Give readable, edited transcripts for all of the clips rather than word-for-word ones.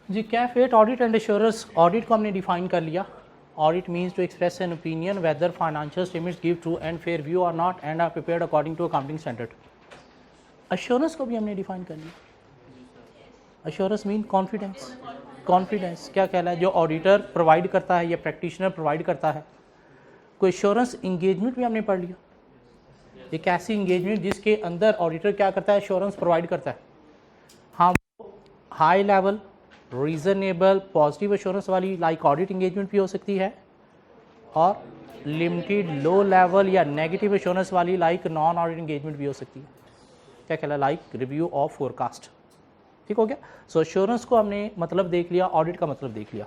जी कैफ audit and assurance. Audit को हमने डिफाइन कर लिया। Audit means to express an opinion whether financial statements give true and fair view or not and are prepared according to accounting standard. Assurance को भी हमने define कर लिया। Assurance mean confidence. कॉन्फिडेंस क्या कहला है, जो ऑडिटर प्रोवाइड करता है या प्रैक्टिशनर प्रोवाइड करता है। कोई एश्योरेंस इंगेजमेंट भी हमने पढ़ लिया, एक ऐसी इंगेजमेंट जिसके अंदर ऑडिटर क्या करता है, एश्योरेंस प्रोवाइड करता है। हाँ, high level reasonable positive assurance वाली लाइक ऑडिट इंगेजमेंट भी हो सकती है, और लिमिटेड लो लेवल या नेगेटिव एश्योरेंस वाली लाइक नॉन ऑडिट इंगेजमेंट भी हो सकती है। क्या कहला, लाइक रिव्यू ऑफ फोरकास्ट। ठीक हो गया। सो एश्योरेंस को हमने मतलब देख लिया, ऑडिट का मतलब देख लिया।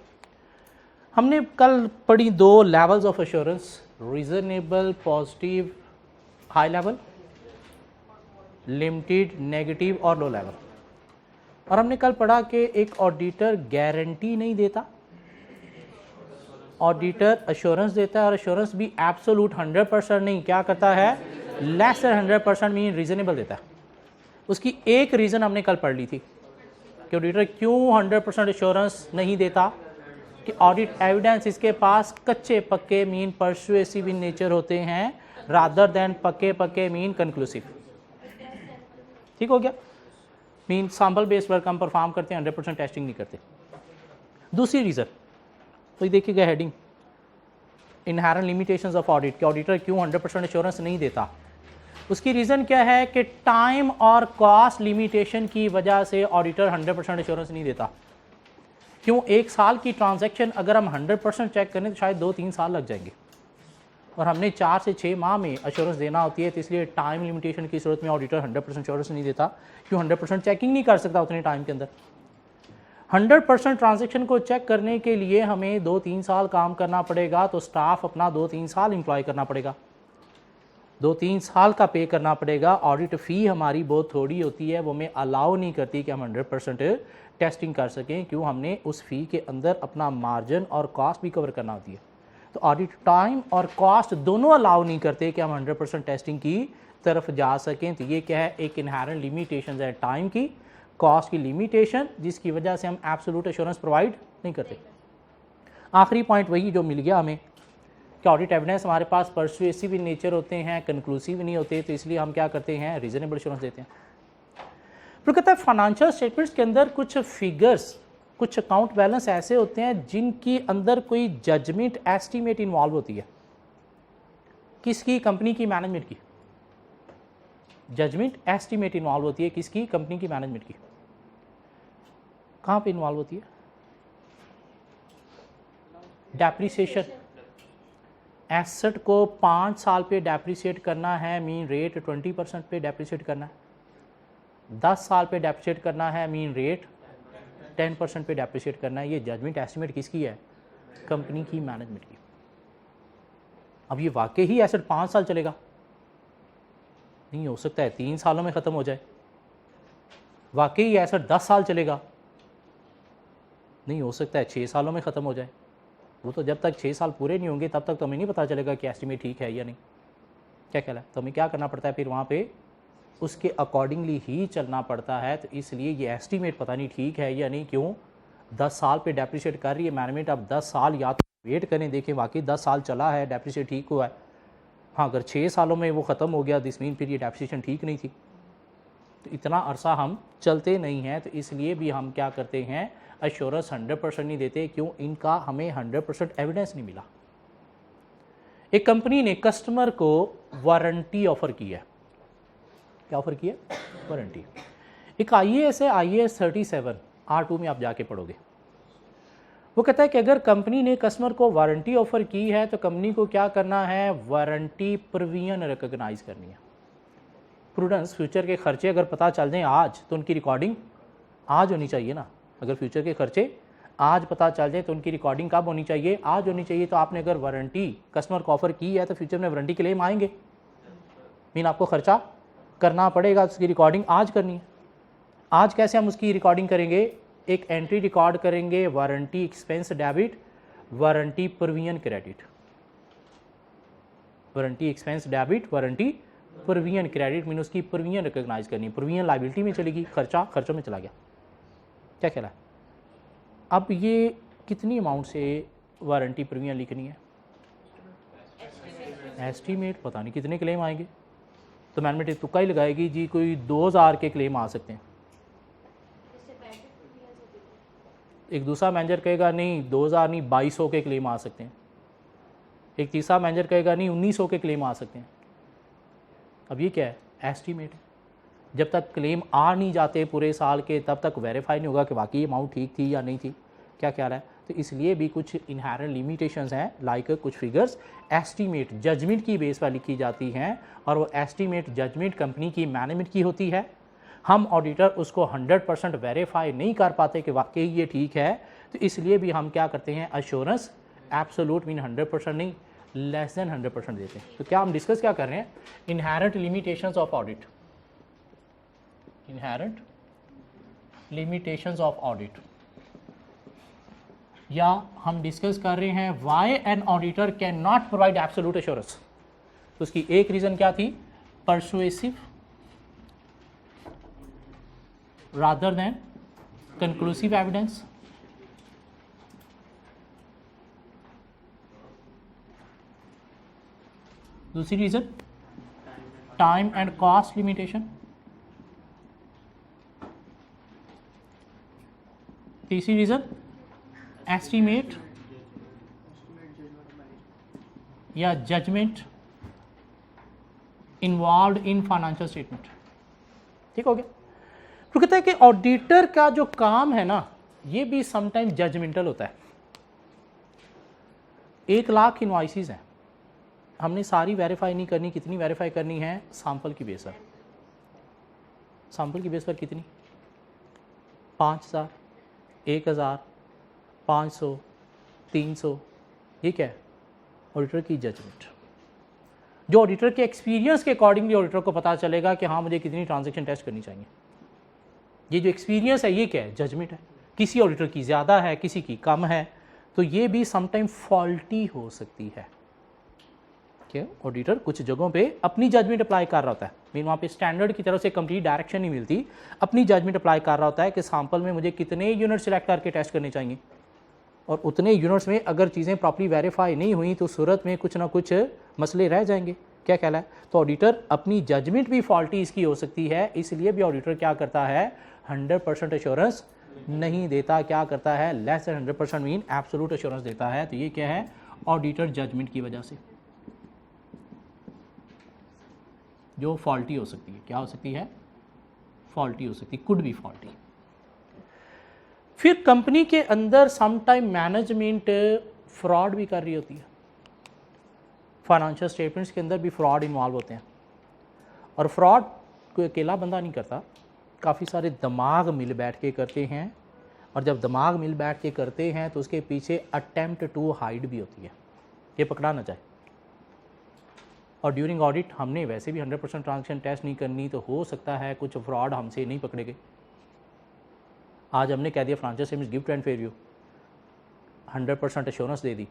हमने कल पढ़ी दो levels of assurance, reasonable positive high level, limited negative और लो लेवल। और हमने कल पढ़ा कि एक ऑडिटर गारंटी नहीं देता, ऑडिटर एश्योरेंस देता है, और एश्योरेंस भी एब्सोल्यूट 100% नहीं, क्या करता है, लेस देन 100% मीन रीजनेबल देता है। उसकी एक रीज़न हमने कल पढ़ ली थी कि ऑडिटर क्यों 100% एश्योरेंस नहीं देता, कि ऑडिट एविडेंस इसके पास कच्चे पक्के मीन परसुएसिव इन नेचर होते हैं रादर देन पक्के पक्के मीन कंक्लूसिव। ठीक हो गया। मीन सैंपल बेस्ड वर्क हम परफॉर्म करते हैं, 100% टेस्टिंग नहीं करते। दूसरी रीज़न तो ये देखिएगा heading, inherent limitations of audit, कि ऑडिटर क्यों 100% एश्योरेंस नहीं देता। उसकी रीज़न क्या है कि टाइम और कॉस्ट लिमिटेशन की वजह से ऑडिटर 100% एश्योरेंस नहीं देता। क्यों, एक साल की ट्रांजैक्शन अगर हम 100% चेक करें तो शायद 2-3 साल लग जाएंगे, और हमने 4 से 6 माह में एश्योरेंस देना होती है, तो इसलिए टाइम लिमिटेशन की सूरत में ऑडिटर 100% एश्योरेंस नहीं देता। क्यों, 100% चेकिंग नहीं कर सकता उतने टाइम के अंदर। 100% ट्रांजैक्शन को चेक करने के लिए हमें 2-3 साल काम करना पड़ेगा, तो स्टाफ अपना 2-3 साल एम्प्लॉय करना पड़ेगा, 2-3 साल का पे करना पड़ेगा। ऑडिट फ़ी हमारी बहुत थोड़ी होती है, वो हमें अलाउ नहीं करती कि हम 100% टेस्टिंग कर सकें। क्यों, हमने उस फ़ी के अंदर अपना मार्जिन और कॉस्ट भी कवर करना होती है। तो ऑडिट टाइम और कॉस्ट दोनों अलाउ नहीं करते कि हम 100% टेस्टिंग की तरफ जा सकें। तो ये क्या है, एक इनहेरेंट लिमिटेशन है, टाइम की, कॉस्ट की लिमिटेशन, जिसकी वजह से हम एब्सोल्यूट एश्योरेंस प्रोवाइड नहीं करते। आखिरी पॉइंट वही जो मिल गया हमें कि ऑडिट एविडेंस हमारे पास परसुएसिव इन नेचर होते हैं, कंक्लूसिव नहीं होते, तो इसलिए हम क्या करते हैं, रीजनेबल एश्योरेंस देते हैं। फिर कहता है फाइनेंशियल स्टेटमेंट्स के अंदर कुछ फिगर्स, कुछ अकाउंट बैलेंस ऐसे होते हैं जिनकी अंदर कोई जजमेंट एस्टीमेट इन्वॉल्व होती है। किसकी, कंपनी की, मैनेजमेंट की। जजमेंट एस्टीमेट इन्वॉल्व होती है किसकी, कंपनी की, मैनेजमेंट की। कहाँ पे इन्वॉल्व होती है, डेप्रिसिएशन। एसेट को 5 साल पे डेप्रिसिएट करना है, मीन रेट 20% पे डेप्रिसिएट करना है। 10 साल पे डेप्रिसिएट करना है, मीन रेट 10% पे डेप्रिसिएट करना है। ये जजमेंट एस्टिमेट किसकी है, कंपनी की, मैनेजमेंट की। अब ये वाकई ही एसेट 5 साल चलेगा, नहीं हो सकता है 3 सालों में ख़त्म हो जाए। वाकई एसेट 10 साल चलेगा, नहीं हो सकता है 6 सालों में ख़त्म हो जाए। वो तो जब तक 6 साल पूरे नहीं होंगे तब तक तो हमें नहीं पता चलेगा कि एस्टिमेट ठीक है या नहीं। क्या कहला है, तो हमें क्या करना पड़ता है, फिर वहाँ पे उसके अकॉर्डिंगली ही चलना पड़ता है। तो इसलिए ये एस्टीमेट पता नहीं ठीक है या नहीं। क्यों, 10 साल पे डेप्रिशिएट कर रही है मैनेजमेंट, अब 10 साल या तो वेट करें, देखें वाकई 10 साल चला है, डेप्रिशिएट ठीक हुआ है। हाँ, अगर 6 सालों में वो ख़त्म हो गया दिस मीन फिर ये डेप्रिसिएशन ठीक नहीं थी। तो इतना अरसा हम चलते नहीं हैं, तो इसलिए भी हम क्या करते हैं, एश्योरेंस 100% नहीं देते। क्यों, इनका हमें 100% एविडेंस नहीं मिला। एक कंपनी ने कस्टमर को वारंटी ऑफर की है। क्या ऑफर किया, वारंटी। एक IAS है, IAS 37 R2 में आप जाके पढ़ोगे। वो कहता है कि अगर कंपनी ने कस्टमर को वारंटी ऑफर की है तो कंपनी को क्या करना है, वारंटी प्रोविजन रिकॉग्नाइज करनी है। प्रूडेंस, फ्यूचर के खर्चे अगर पता चल जाए आज तो उनकी रिकॉर्डिंग आज होनी चाहिए ना। अगर फ्यूचर के खर्चे आज पता चल जाए तो उनकी रिकॉर्डिंग कब होनी चाहिए, आज होनी चाहिए। तो आपने अगर वारंटी कस्टमर को ऑफर की है तो फ्यूचर में वारंटी क्लेम आएंगे, मीन आपको खर्चा करना पड़ेगा, उसकी रिकॉर्डिंग आज करनी है। आज कैसे हम उसकी रिकॉर्डिंग करेंगे, एक एंट्री रिकॉर्ड करेंगे, warranty expense debit, warranty provision credit. Warranty expense debit, warranty provision credit, mean उसकी प्रोविजन रिकॉग्नाइज करनी। प्रोविजन लाइबिलिटी में चलेगी, खर्चा खर्चों में चला गया। क्या कहला है, अब ये कितनी अमाउंट से वारंटी प्रीमियम लिखनी है? एस्टीमेट पता नहीं कितने क्लेम आएंगे, तो मैनेजमेंट तुक्का ही लगाएगी जी कोई 2000 के क्लेम आ सकते हैं। एक दूसरा मैनेजर कहेगा नहीं 2000 नहीं 2200 के क्लेम आ सकते हैं। एक तीसरा मैनेजर कहेगा नहीं 1900 के क्लेम आ सकते हैं। अब ये क्या है? एस्टीमेट। जब तक क्लेम आ नहीं जाते पूरे साल के तब तक वेरीफाई नहीं होगा कि वाकई अमाउंट ठीक थी या नहीं थी। क्या ख्याल है? तो इसलिए भी कुछ इनहेरेंट लिमिटेशंस हैं, लाइक कुछ फिगर्स एस्टीमेट जजमेंट की बेस पर लिखी जाती हैं और वो एस्टीमेट जजमेंट कंपनी की मैनेजमेंट की होती है। हम ऑडिटर उसको 100% वेरीफाई नहीं कर पाते कि वाकई ये ठीक है, तो इसलिए भी हम क्या करते हैं, अश्योरेंस एब्सोल्यूट मीन 100% नहीं, लेस देन 100% देते हैं। तो क्या हम डिस्कस क्या कर रहे हैं? Inherent limitations of audit, inherent limitations of audit, या हम डिस्कस कर रहे हैं why an auditor can not provide absolute assurance. तो उसकी एक रीजन क्या थी? Persuasive rather than conclusive evidence, दूसरी reason time and cost limitation, तीसरी रीजन एस्टीमेट या judgement involve in financial statement. ठीक हो गया? तो कहता है कि ऑडिटर का जो काम है ना, ये भी समटाइम जजमेंटल होता है। 1 लाख इनवॉइसेस हैं, हमने सारी वेरीफाई नहीं करनी। कितनी वेरीफाई करनी है? सैंपल की बेस पर। सैंपल की बेस पर कितनी? 5000, 1000, 500, 300। ये क्या है? ऑडिटर की जजमेंट। जो ऑडिटर के एक्सपीरियंस के अकॉर्डिंगली ऑडिटर को पता चलेगा कि हाँ मुझे कितनी ट्रांजैक्शन टेस्ट करनी चाहिए। ये जो एक्सपीरियंस है ये क्या है? जजमेंट है। किसी ऑडिटर की ज़्यादा है, किसी की कम है, तो ये भी समटाइम फॉल्टी हो सकती है। क्या ऑडिटर कुछ जगहों पे अपनी जजमेंट अप्लाई कर रहा होता है, मीन वहाँ पे स्टैंडर्ड की तरफ से कंप्लीट डायरेक्शन नहीं मिलती, अपनी जजमेंट अप्लाई कर रहा होता है कि सैंपल में मुझे कितने यूनिट सिलेक्ट करके टेस्ट करने चाहिए, और उतने यूनिट्स में अगर चीज़ें प्रॉपर्ली वेरीफाई नहीं हुई तो सूरत में कुछ ना कुछ मसले रह जाएंगे। क्या कहला है? तो ऑडिटर अपनी जजमेंट भी फॉल्टी इसकी हो सकती है, इसलिए भी ऑडिटर क्या करता है? 100% एश्योरेंस नहीं देता। क्या करता है? Less than 100% mean absolute assurance देता है। तो ये क्या है? ऑडिटर जजमेंट की वजह से जो फॉल्टी हो सकती है। क्या हो सकती है? फॉल्टी हो सकती, कुड बी फॉल्टी। फिर कंपनी के अंदर समटाइम मैनेजमेंट फ्रॉड भी कर रही होती है। फाइनेंशियल स्टेटमेंट्स के अंदर भी फ्रॉड इन्वॉल्व होते हैं, और फ्रॉड कोई अकेला बंदा नहीं करता, काफ़ी सारे दिमाग मिल बैठ के करते हैं। और जब दिमाग मिल बैठ के करते हैं तो उसके पीछे अटेम्प्ट टू हाइड भी होती है, ये पकड़ा ना जाए। और ड्यूरिंग ऑडिट हमने वैसे भी 100% ट्रांजैक्शन टेस्ट नहीं करनी, तो हो सकता है कुछ फ्रॉड हमसे नहीं पकड़े गए। आज हमने कह दिया financial statements gift and fair view, 100% assurance दे दी,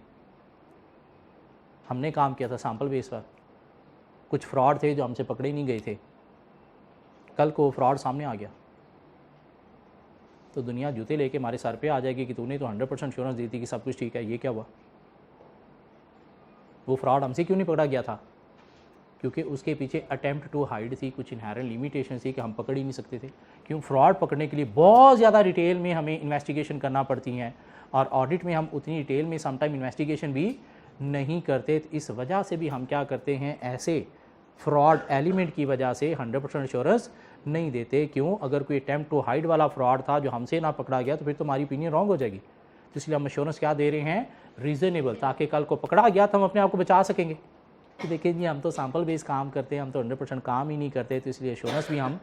हमने काम किया था सैंपल बेस पर, कुछ फ्रॉड थे जो हमसे पकड़े नहीं गए थे, कल को फ्रॉड सामने आ गया तो दुनिया जूते लेके हमारे सर पे आ जाएगी कि तूने तो 100% एश्योरेंस दी थी कि सब कुछ ठीक है, ये क्या हुआ? वो फ्रॉड हमसे क्यों नहीं पकड़ा गया था? क्योंकि उसके पीछे अटेम्प्ट टू हाइड थी, कुछ इनहेरेंट लिमिटेशन थी कि हम पकड़ ही नहीं सकते थे। क्यों? फ्रॉड पकड़ने के लिए बहुत ज़्यादा डिटेल में हमें इन्वेस्टिगेशन करना पड़ती हैं, और ऑडिट में हम उतनी डिटेल में समटाइम इन्वेस्टिगेशन भी नहीं करते। तो इस वजह से भी हम क्या करते हैं? ऐसे फ्रॉड एलिमेंट की वजह से 100% एश्योरेंस नहीं देते। क्यों? अगर कोई अटेम्प्ट टू हाइड वाला फ्रॉड था जो हमसे ना पकड़ा गया तो फिर तो हमारी ओपिनियन रॉन्ग हो जाएगी। तो इसलिए हम एश्योरेंस क्या दे रहे हैं? रीज़नेबल, ताकि कल को पकड़ा गया तो हम अपने आप को बचा सकेंगे कि देखिए जी हम तो सैंपल बेस काम करते हैं, हम तो 100% काम ही नहीं करते। तो इसलिए एश्योरेंस भी हम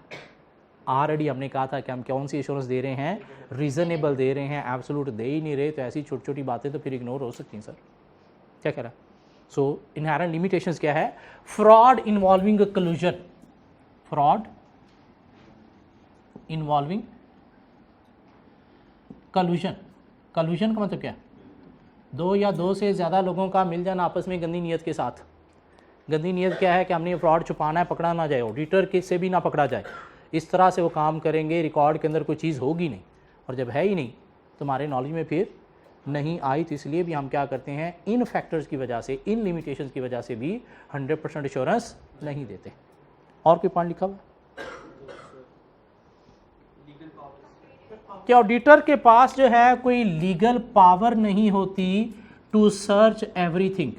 ऑलरेडी हमने कहा था कि हम कौन सी एश्योरेंस दे रहे हैं? रीज़नेबल दे रहे हैं, एब्सोल्यूट दे ही नहीं रहे। तो ऐसी छोटी छोटी बातें तो फिर इग्नोर हो सकती हैं सर। क्या कह रहा है? सो इनहेरेंट लिमिटेशंस क्या है? Fraud involving collusion, fraud involving collusion. Collusion का मतलब क्या है? दो या दो से ज़्यादा लोगों का मिल जाना आपस में गंदी नीयत के साथ। गंदी नीयत क्या है? कि हमने फ्रॉड छुपाना है, पकड़ा ना जाए, ऑडिटर के से भी ना पकड़ा जाए, इस तरह से वो काम करेंगे, रिकॉर्ड के अंदर कोई चीज़ होगी नहीं, और जब है ही नहीं तो हमारे नॉलेज में फिर नहीं आई। तो इसलिए भी हम क्या करते हैं, इन फैक्टर्स की वजह से, इन लिमिटेशंस की वजह से भी 100% एश्योरेंस नहीं देते। और कोई पॉइंट लिखा हुआ कि ऑडिटर के पास जो है कोई लीगल पावर नहीं होती टू सर्च एवरीथिंग।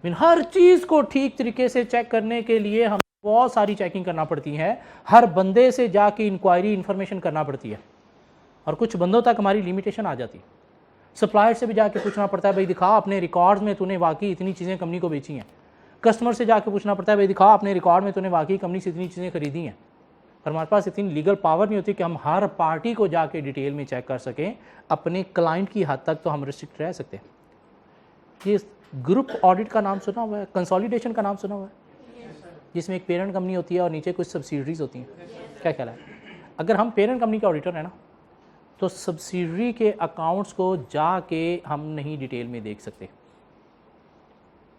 हर चीज को ठीक तरीके से चेक करने के लिए हम बहुत सारी चेकिंग करना पड़ती है, हर बंदे से जाके इंक्वायरी इंफॉर्मेशन करना पड़ती है, और कुछ बंदों तक हमारी लिमिटेशन आ जाती है। सप्लायर से भी जाके पूछना पड़ता है, भाई दिखा अपने रिकॉर्ड्स में तूने वाकई इतनी चीज़ें कंपनी को बेची हैं। कस्टमर से जाके पूछना पड़ता है, भाई दिखा अपने रिकॉर्ड में तूने वाकई कंपनी से इतनी चीज़ें खरीदी हैं। पर हमारे पास इतनी लीगल पावर नहीं होती कि हम हर पार्टी को जाके डिटेल में चेक कर सकें। अपने क्लाइंट की हद तक तो हम रिस्ट्रिक्ट रह सकते हैं। ये ग्रुप ऑडिट का नाम सुना हुआ है, कंसोलिडेशन का नाम सुना हुआ है, जिसमें एक पेरेंट कंपनी होती है और नीचे कुछ सब्सिडरीज होती हैं। क्या ख्याल है, अगर हम पेरेंट कंपनी के ऑडिटर हैं ना, तो सब्सिडरी के अकाउंट्स को जाके हम नहीं डिटेल में देख सकते।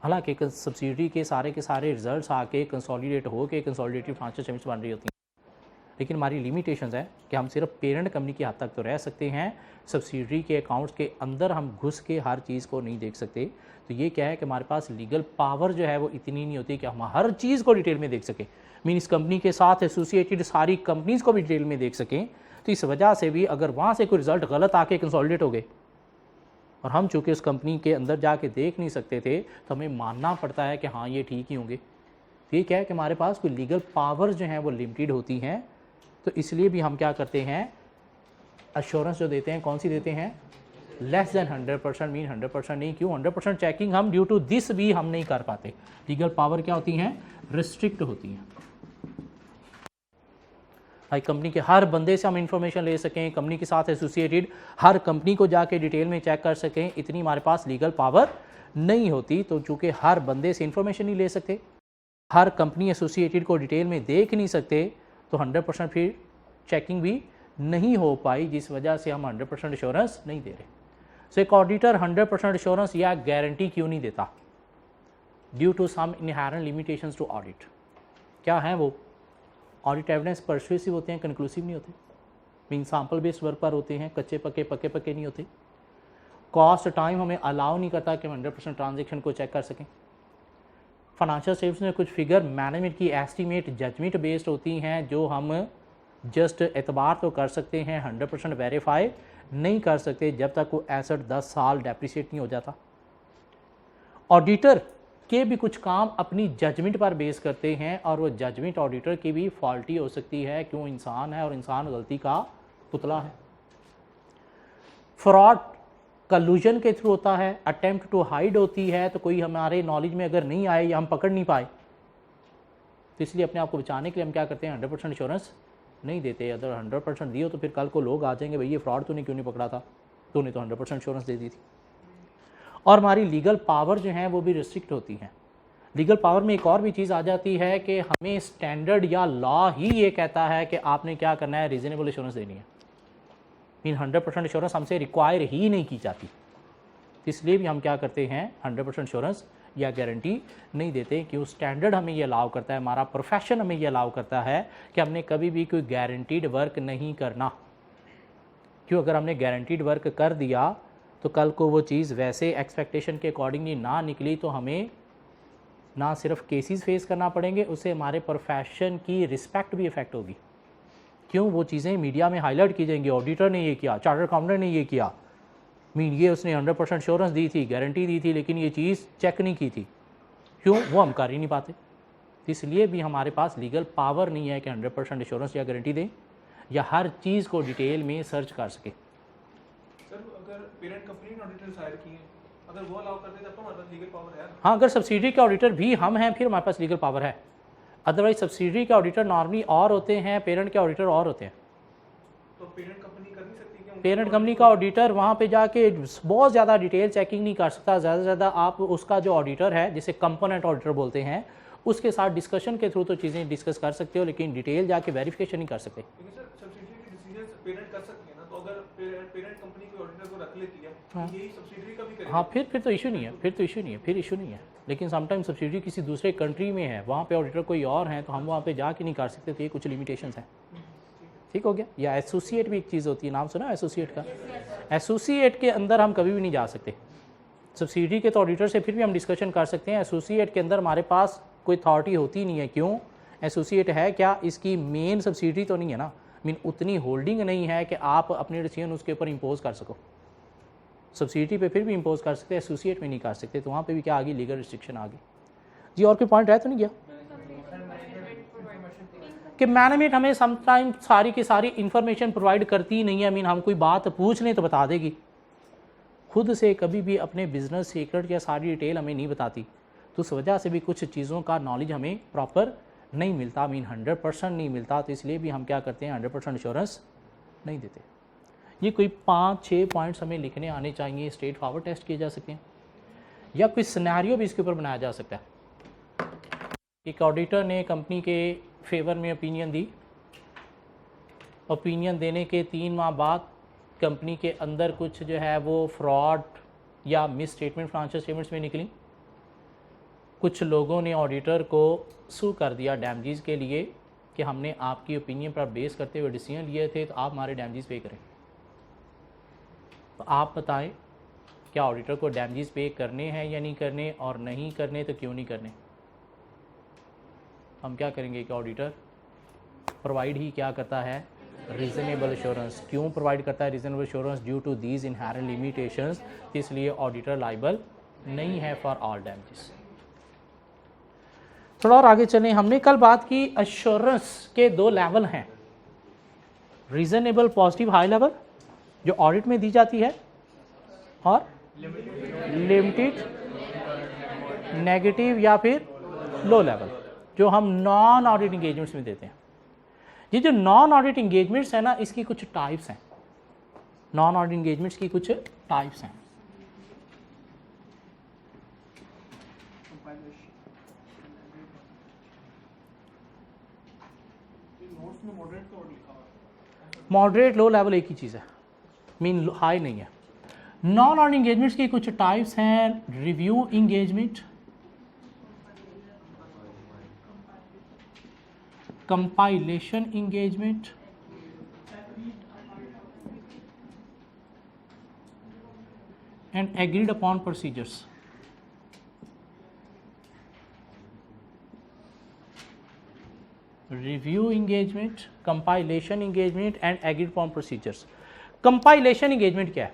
हालांकि सब्सिडरी के सारे रिजल्ट्स आके कंसोलिडेट हो के कंसोलिडेटेड फाइनेंशियल स्टेटमेंट्स बन रही होती हैं, लेकिन हमारी लिमिटेशंस है कि हम सिर्फ पेरेंट कंपनी की हद तक तो रह सकते हैं, सब्सिडरी के अकाउंट्स के अंदर हम घुस के हर चीज़ को नहीं देख सकते। तो ये क्या है कि हमारे पास लीगल पावर जो है वो इतनी नहीं होती कि हम हर चीज़ को डिटेल में देख सकें, मीन्स कंपनी के साथ एसोसिएटेड सारी कंपनीज़ को भी डिटेल में देख सकें। तो इस वजह से भी अगर वहाँ से कोई रिजल्ट गलत आके कंसोलिडेट हो गए और हम चूँकि उस कंपनी के अंदर जाके देख नहीं सकते थे, तो हमें मानना पड़ता है कि हाँ ये ठीक ही होंगे। तो ये क्या है कि हमारे पास कोई लीगल पावर जो है वो लिमिटेड होती हैं। तो इसलिए भी हम क्या करते हैं, एश्योरेंस जो देते हैं कौन सी देते हैं, लेस देन 100%, मीन 100% नहीं। क्यों 100% चेकिंग हम ड्यू टू दिस भी हम नहीं कर पाते। लीगल पावर क्या होती हैं, रिस्ट्रिक्ट होती हैं। भाई कंपनी के हर बंदे से हम इंफॉर्मेशन ले सकें, कंपनी के साथ एसोसिएटेड हर कंपनी को जाके डिटेल में चेक कर सकें, इतनी हमारे पास लीगल पावर नहीं होती। तो चूँकि हर बंदे से इंफॉर्मेशन नहीं ले सकते, हर कंपनी एसोसिएटेड को डिटेल में देख नहीं सकते, तो 100% फिर चेकिंग भी नहीं हो पाई, जिस वजह से हम 100% एश्योरेंस नहीं दे रहे। सो एक ऑडिटर 100% एश्योरेंस या गारंटी क्यों नहीं देता, due to some inherent limitations to audit. क्या है वो, ऑडिट एविडेंस परसुएसिव होते हैं, कंक्लूसिव नहीं होते, मीन सैंपल बेस्ड वर्क पर होते हैं, कच्चे पक्के नहीं होते। कॉस्ट टाइम हमें अलाउ नहीं करता कि हम 100% ट्रांजेक्शन को चेक कर सकें। फाइनेंशियल स्टेटमेंट्स में कुछ फिगर मैनेजमेंट की एस्टीमेट जजमेंट बेस्ड होती हैं, जो हम जस्ट एतबार तो कर सकते हैं, 100% वेरीफाई नहीं कर सकते जब तक वो एसेट 10 साल डेप्रिसिएट नहीं हो जाता। ऑडिटर के भी कुछ काम अपनी जजमेंट पर बेस करते हैं, और वो जजमेंट ऑडिटर की भी फॉल्टी हो सकती है, क्यों इंसान है और इंसान गलती का पुतला है। फ्रॉड कल्यूजन के थ्रू होता है, अटेम्प्ट टू हाइड होती है, तो कोई हमारे नॉलेज में अगर नहीं आए या हम पकड़ नहीं पाए, तो इसलिए अपने आप को बचाने के लिए हम क्या करते हैं, 100% इंश्योरेंस नहीं देते। अगर 100% दियो तो फिर कल को लोग आ जाएंगे, भाई ये फ्रॉड तूने क्यों नहीं पकड़ा था, तूने तो 100% इंश्योरेंस दे दी थी। और हमारी लीगल पावर जो है वो भी रिस्ट्रिक्ट होती है। लीगल पावर में एक और भी चीज़ आ जाती है कि हमें स्टैंडर्ड या लॉ ही ये कहता है कि आपने क्या करना है, रीजनेबल इंश्योरेंस देनी है, मीन 100% इंश्योरेंस हमसे रिक्वायर ही नहीं की जाती। इसलिए भी हम क्या करते हैं, 100% इंश्योरेंस या गारंटी नहीं देते, कि उस स्टैंडर्ड हमें ये अलाउ करता है, हमारा प्रोफेशन हमें ये अलाउ करता है कि हमने कभी भी कोई गारंटीड वर्क नहीं करना। क्यों, अगर हमने गारंटीड वर्क कर दिया तो कल को वो चीज़ वैसे एक्सपेक्टेशन के अकॉर्डिंगली ना निकली, तो हमें ना सिर्फ केसेस फेस करना पड़ेंगे, उससे हमारे प्रोफेशन की रिस्पेक्ट भी इफेक्ट होगी। क्यों, वो चीज़ें मीडिया में हाईलाइट की जाएंगी, ऑडिटर ने ये किया, चार्टर्ड अकाउंटेंट ने ये किया, मीन ये उसने 100% इंश्योरेंस दी थी, गारंटी दी थी, लेकिन ये चीज़ चेक नहीं की थी। क्यों, वो हम कर ही नहीं पाते। इसलिए भी हमारे पास लीगल पावर नहीं है कि 100% इंश्योरेंस या गारंटी दें या हर चीज़ को डिटेल में सर्च कर सके। सर अगर पेरेंट कंपनी ने ऑडिटर्स हायर किए, अगर वो अलाउ कर दे तब तो हमारे पास लीगल पावर है। हाँ, अगर सब्सिडी के ऑडिटर भी हम हैं फिर हमारे पास लीगल पावर है। अदरवाइज सब्सिडी के ऑडिटर नॉर्मली और होते हैं, पेरेंट के ऑडिटर और होते हैं। तो पेरेंट कंपनी कर नहीं सकती क्या? पेरेंट कंपनी का ऑडिटर वहाँ पे जाके बहुत ज़्यादा डिटेल चेकिंग नहीं कर सकता। ज़्यादा से ज़्यादा आप उसका जो ऑडिटर है, जिसे कंपोनेंट ऑडिटर बोलते हैं, उसके साथ डिस्कशन के थ्रू तो चीज़ें डिस्कस कर सकते हो, लेकिन डिटेल जाके वेरिफिकेशन नहीं कर सकते। लेकिन सर सब्सिडी के डिसीजन पेरेंट कर सकती है ना, तो अगर पेरेंट कंपनी कोई ऑडिटर को रख लेती है, हाँ। यही सब्सिडी का भी करेगा। हाँ, फिर तो इशू नहीं है, फिर इशू नहीं है। लेकिन समटाइम सब्सिडी किसी दूसरे कंट्री में है, वहाँ पे ऑडिटर कोई और है, तो हम वहाँ पे जाके नहीं कर सकते, तो ये कुछ लिमिटेशंस हैं। ठीक हो गया। या एसोसिएट भी एक चीज़ होती है, नाम सुना एसोसिएट का? एसोसिएट के अंदर हम कभी भी नहीं जा सकते। सब्सिडी के तो ऑडिटर से फिर भी हम डिस्कशन कर सकते हैं, एसोसिएट के अंदर हमारे पास कोई अथॉरिटी होती नहीं है। क्यों? एसोसिएट है क्या, इसकी मेन सब्सिडी तो नहीं है ना, मीन उतनी होल्डिंग नहीं है कि आप अपने डिसीजन उसके ऊपर इम्पोज कर सको। सब्सिडी पे फिर भी इम्पोज कर सकते हैं, एसोसिएट में नहीं कर सकते। तो वहाँ पे भी क्या आ गई, लीगल रिस्ट्रिक्शन आ गई जी। और कोई पॉइंट रह तो नहीं गया कि मैनेजमेंट हमें समटाइम सारी की सारी इन्फॉर्मेशन प्रोवाइड करती ही नहीं है। मीन हम कोई बात पूछ लें तो बता देगी, खुद से कभी भी अपने बिजनेस सीक्रेट या सारी डिटेल हमें नहीं बताती। तो उस वजह से भी कुछ चीज़ों का नॉलेज हमें प्रॉपर नहीं मिलता, मीन 100% नहीं मिलता। तो इसलिए भी हम क्या करते हैं, 100% इंश्योरेंस नहीं देते। ये कोई 5-6 पॉइंट्स हमें लिखने आने चाहिए, स्ट्रेट फॉरवर्ड टेस्ट किए जा सकते हैं, या कोई सिनेरियो भी इसके ऊपर बनाया जा सकता है। एक ऑडिटर ने कंपनी के फेवर में ओपिनियन दी, ओपिनियन देने के 3 माह बाद कंपनी के अंदर कुछ जो है वो फ्रॉड या मिस स्टेटमेंट फाइनेंशियल स्टेटमेंट्स में निकली। कुछ लोगों ने ऑडिटर को सू कर दिया डैमेजेस के लिए कि हमने आपकी ओपिनियन पर बेस करते हुए डिसीजन लिए थे, तो आप हमारे डैमेजेस पे करें। तो आप बताएं, क्या ऑडिटर को डैमेजेस पे करने हैं या नहीं करने, और नहीं करने तो क्यों नहीं करने? हम क्या करेंगे कि ऑडिटर प्रोवाइड ही क्या करता है, रीजनेबल एश्योरेंस। क्यों प्रोवाइड करता है reasonable assurance? Due to these inherent limitations. इसलिए ऑडिटर लाइबल नहीं है फॉर ऑल डैमेजेस। थोड़ा और आगे चलें। हमने कल बात की एश्योरेंस के 2 लेवल हैं, रीजनेबल पॉजिटिव हाई लेवल जो ऑडिट में दी जाती है, और लिमिटेड नेगेटिव या फिर लो लेवल जो हम नॉन ऑडिट इंगेजमेंट्स में देते हैं। ये जो नॉन ऑडिट इंगेजमेंट्स है ना, इसकी कुछ टाइप्स हैं। नॉन ऑडिट इंगेजमेंट्स की कुछ टाइप्स हैं। मॉडरेट लो लेवल एक ही चीज़ है, मीन हाई नहीं है। नॉन ऑडिट इंगेजमेंट्स की कुछ टाइप्स हैं, review engagement, compilation engagement, and agreed upon procedures. Review engagement, compilation engagement and agreed upon procedures. Compilation engagement क्या है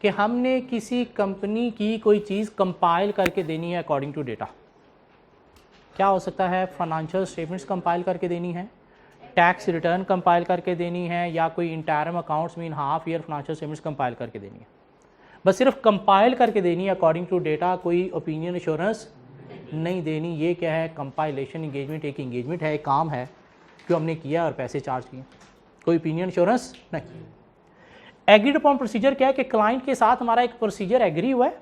कि हमने किसी कंपनी की कोई चीज़ कंपाइल करके देनी है अकॉर्डिंग टू डेटा। क्या हो सकता है, फाइनेंशियल स्टेटमेंट्स कंपाइल करके देनी है, टैक्स रिटर्न कंपाइल करके देनी है, या कोई interim accounts mean half year financial statements compile करके देनी है। बस सिर्फ कंपाइल करके देनी है अकॉर्डिंग टू डेटा, कोई ओपिनियन एश्योरेंस नहीं देनी। ये क्या है, कंपाइलेशन इंगेजमेंट एक इंगेजमेंट है, एक काम है जो हमने किया और पैसे चार्ज किए, कोई ओपिनियन एश्योरेंस नहीं। एग्रीड अपॉन प्रोसीजर क्या है कि क्लाइंट के साथ हमारा एक प्रोसीजर एग्री हुआ है,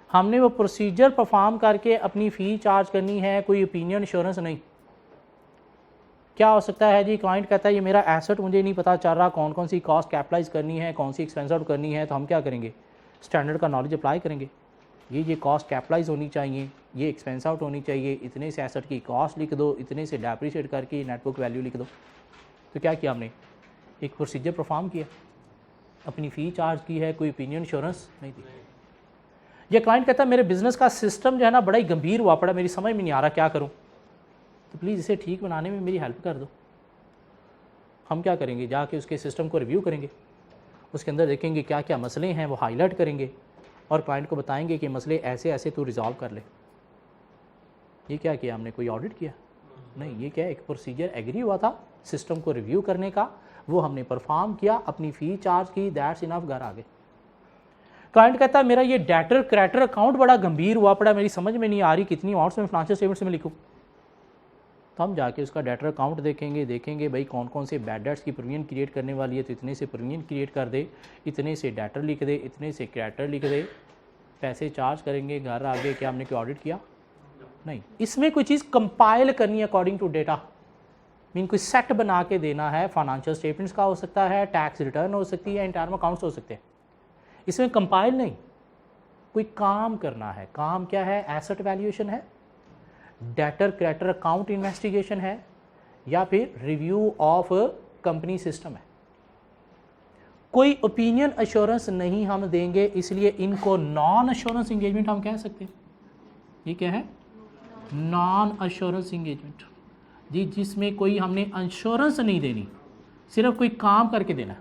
हमने वो प्रोसीजर परफॉर्म करके अपनी फ़ी चार्ज करनी है, कोई ओपिनियन एश्योरेंस नहीं। क्या हो सकता है जी, क्लाइंट कहता है ये मेरा एसेट मुझे नहीं पता चल रहा कौन कौन सी कॉस्ट कैपिटलाइज करनी है, कौन सी एक्सपेंस आउट करनी है, तो हम क्या करेंगे, स्टैंडर्ड का नॉलेज अप्लाई करेंगे। ये कॉस्ट कैपिटलाइज होनी चाहिए, ये एक्सपेंस आउट होनी चाहिए, इतने से एसेट की कॉस्ट लिख दो, इतने से डेप्रिशिएट करके नेटवर्क वैल्यू लिख दो। तो क्या किया हमने, एक प्रोसीजर परफॉर्म किया, अपनी फ़ी चार्ज की है, कोई ओपिनियन इंश्योरेंस नहीं दी। ये क्लाइंट कहता है मेरे बिज़नेस का सिस्टम जो है ना बड़ा ही गंभीर हुआ पड़ा, मेरी समझ में नहीं आ रहा क्या करूं, तो प्लीज़ इसे ठीक बनाने में मेरी हेल्प कर दो। हम क्या करेंगे, जाके उसके सिस्टम को रिव्यू करेंगे, उसके अंदर देखेंगे क्या क्या मसले हैं वो हाईलाइट करेंगे, और क्लाइंट को बताएंगे कि मसले ऐसे ऐसे तो रिजॉल्व कर ले। ये क्या किया हमने, कोई ऑडिट किया नहीं, ये क्या एक प्रोसीजर एग्री हुआ था सिस्टम को रिव्यू करने का, वो हमने परफॉर्म किया, अपनी फ़ी चार्ज की, दैट्स इनफ, घर आ गए। क्लाइंट कहता है मेरा ये डेटर क्रेडिटर अकाउंट बड़ा गंभीर हुआ पड़ा, मेरी समझ में नहीं आ रही कितनी ऑर्ड्स में फाइनेंशियल स्टेटमेंट्स में लिखूँ। तो हम जाके उसका डेटर अकाउंट देखेंगे भाई कौन कौन से बैड डेट्स की प्रोविजन क्रिएट करने वाली है, तो इतने से प्रोविजन क्रिएट कर दे, इतने से डेटर लिख दे, इतने से क्रेडिटर लिख दे, पैसे चार्ज करेंगे, घर आ गए। क्या हमने कोई ऑडिट किया नहीं। इसमें कोई चीज़ कंपाइल करनी है अकॉर्डिंग टू डेटा, मीन कोई सेट बना के देना है, फाइनेंशियल स्टेटमेंट्स का हो सकता है, टैक्स रिटर्न हो सकती है, इंटरम अकाउंट्स हो सकते हैं। इसमें कंपाइल नहीं, कोई काम करना है। काम क्या है, एसेट वैल्यूएशन है, डेटर क्रेडिटर अकाउंट इन्वेस्टिगेशन है, या फिर रिव्यू ऑफ कंपनी सिस्टम है। कोई ओपिनियन अश्योरेंस नहीं हम देंगे, इसलिए इनको नॉन अश्योरेंस इंगेजमेंट हम कह सकते हैं। ये क्या है? नॉन अश्योरेंस इंगेजमेंट जी, जिसमें कोई हमने अश्योरेंस नहीं देनी, सिर्फ कोई काम करके देना,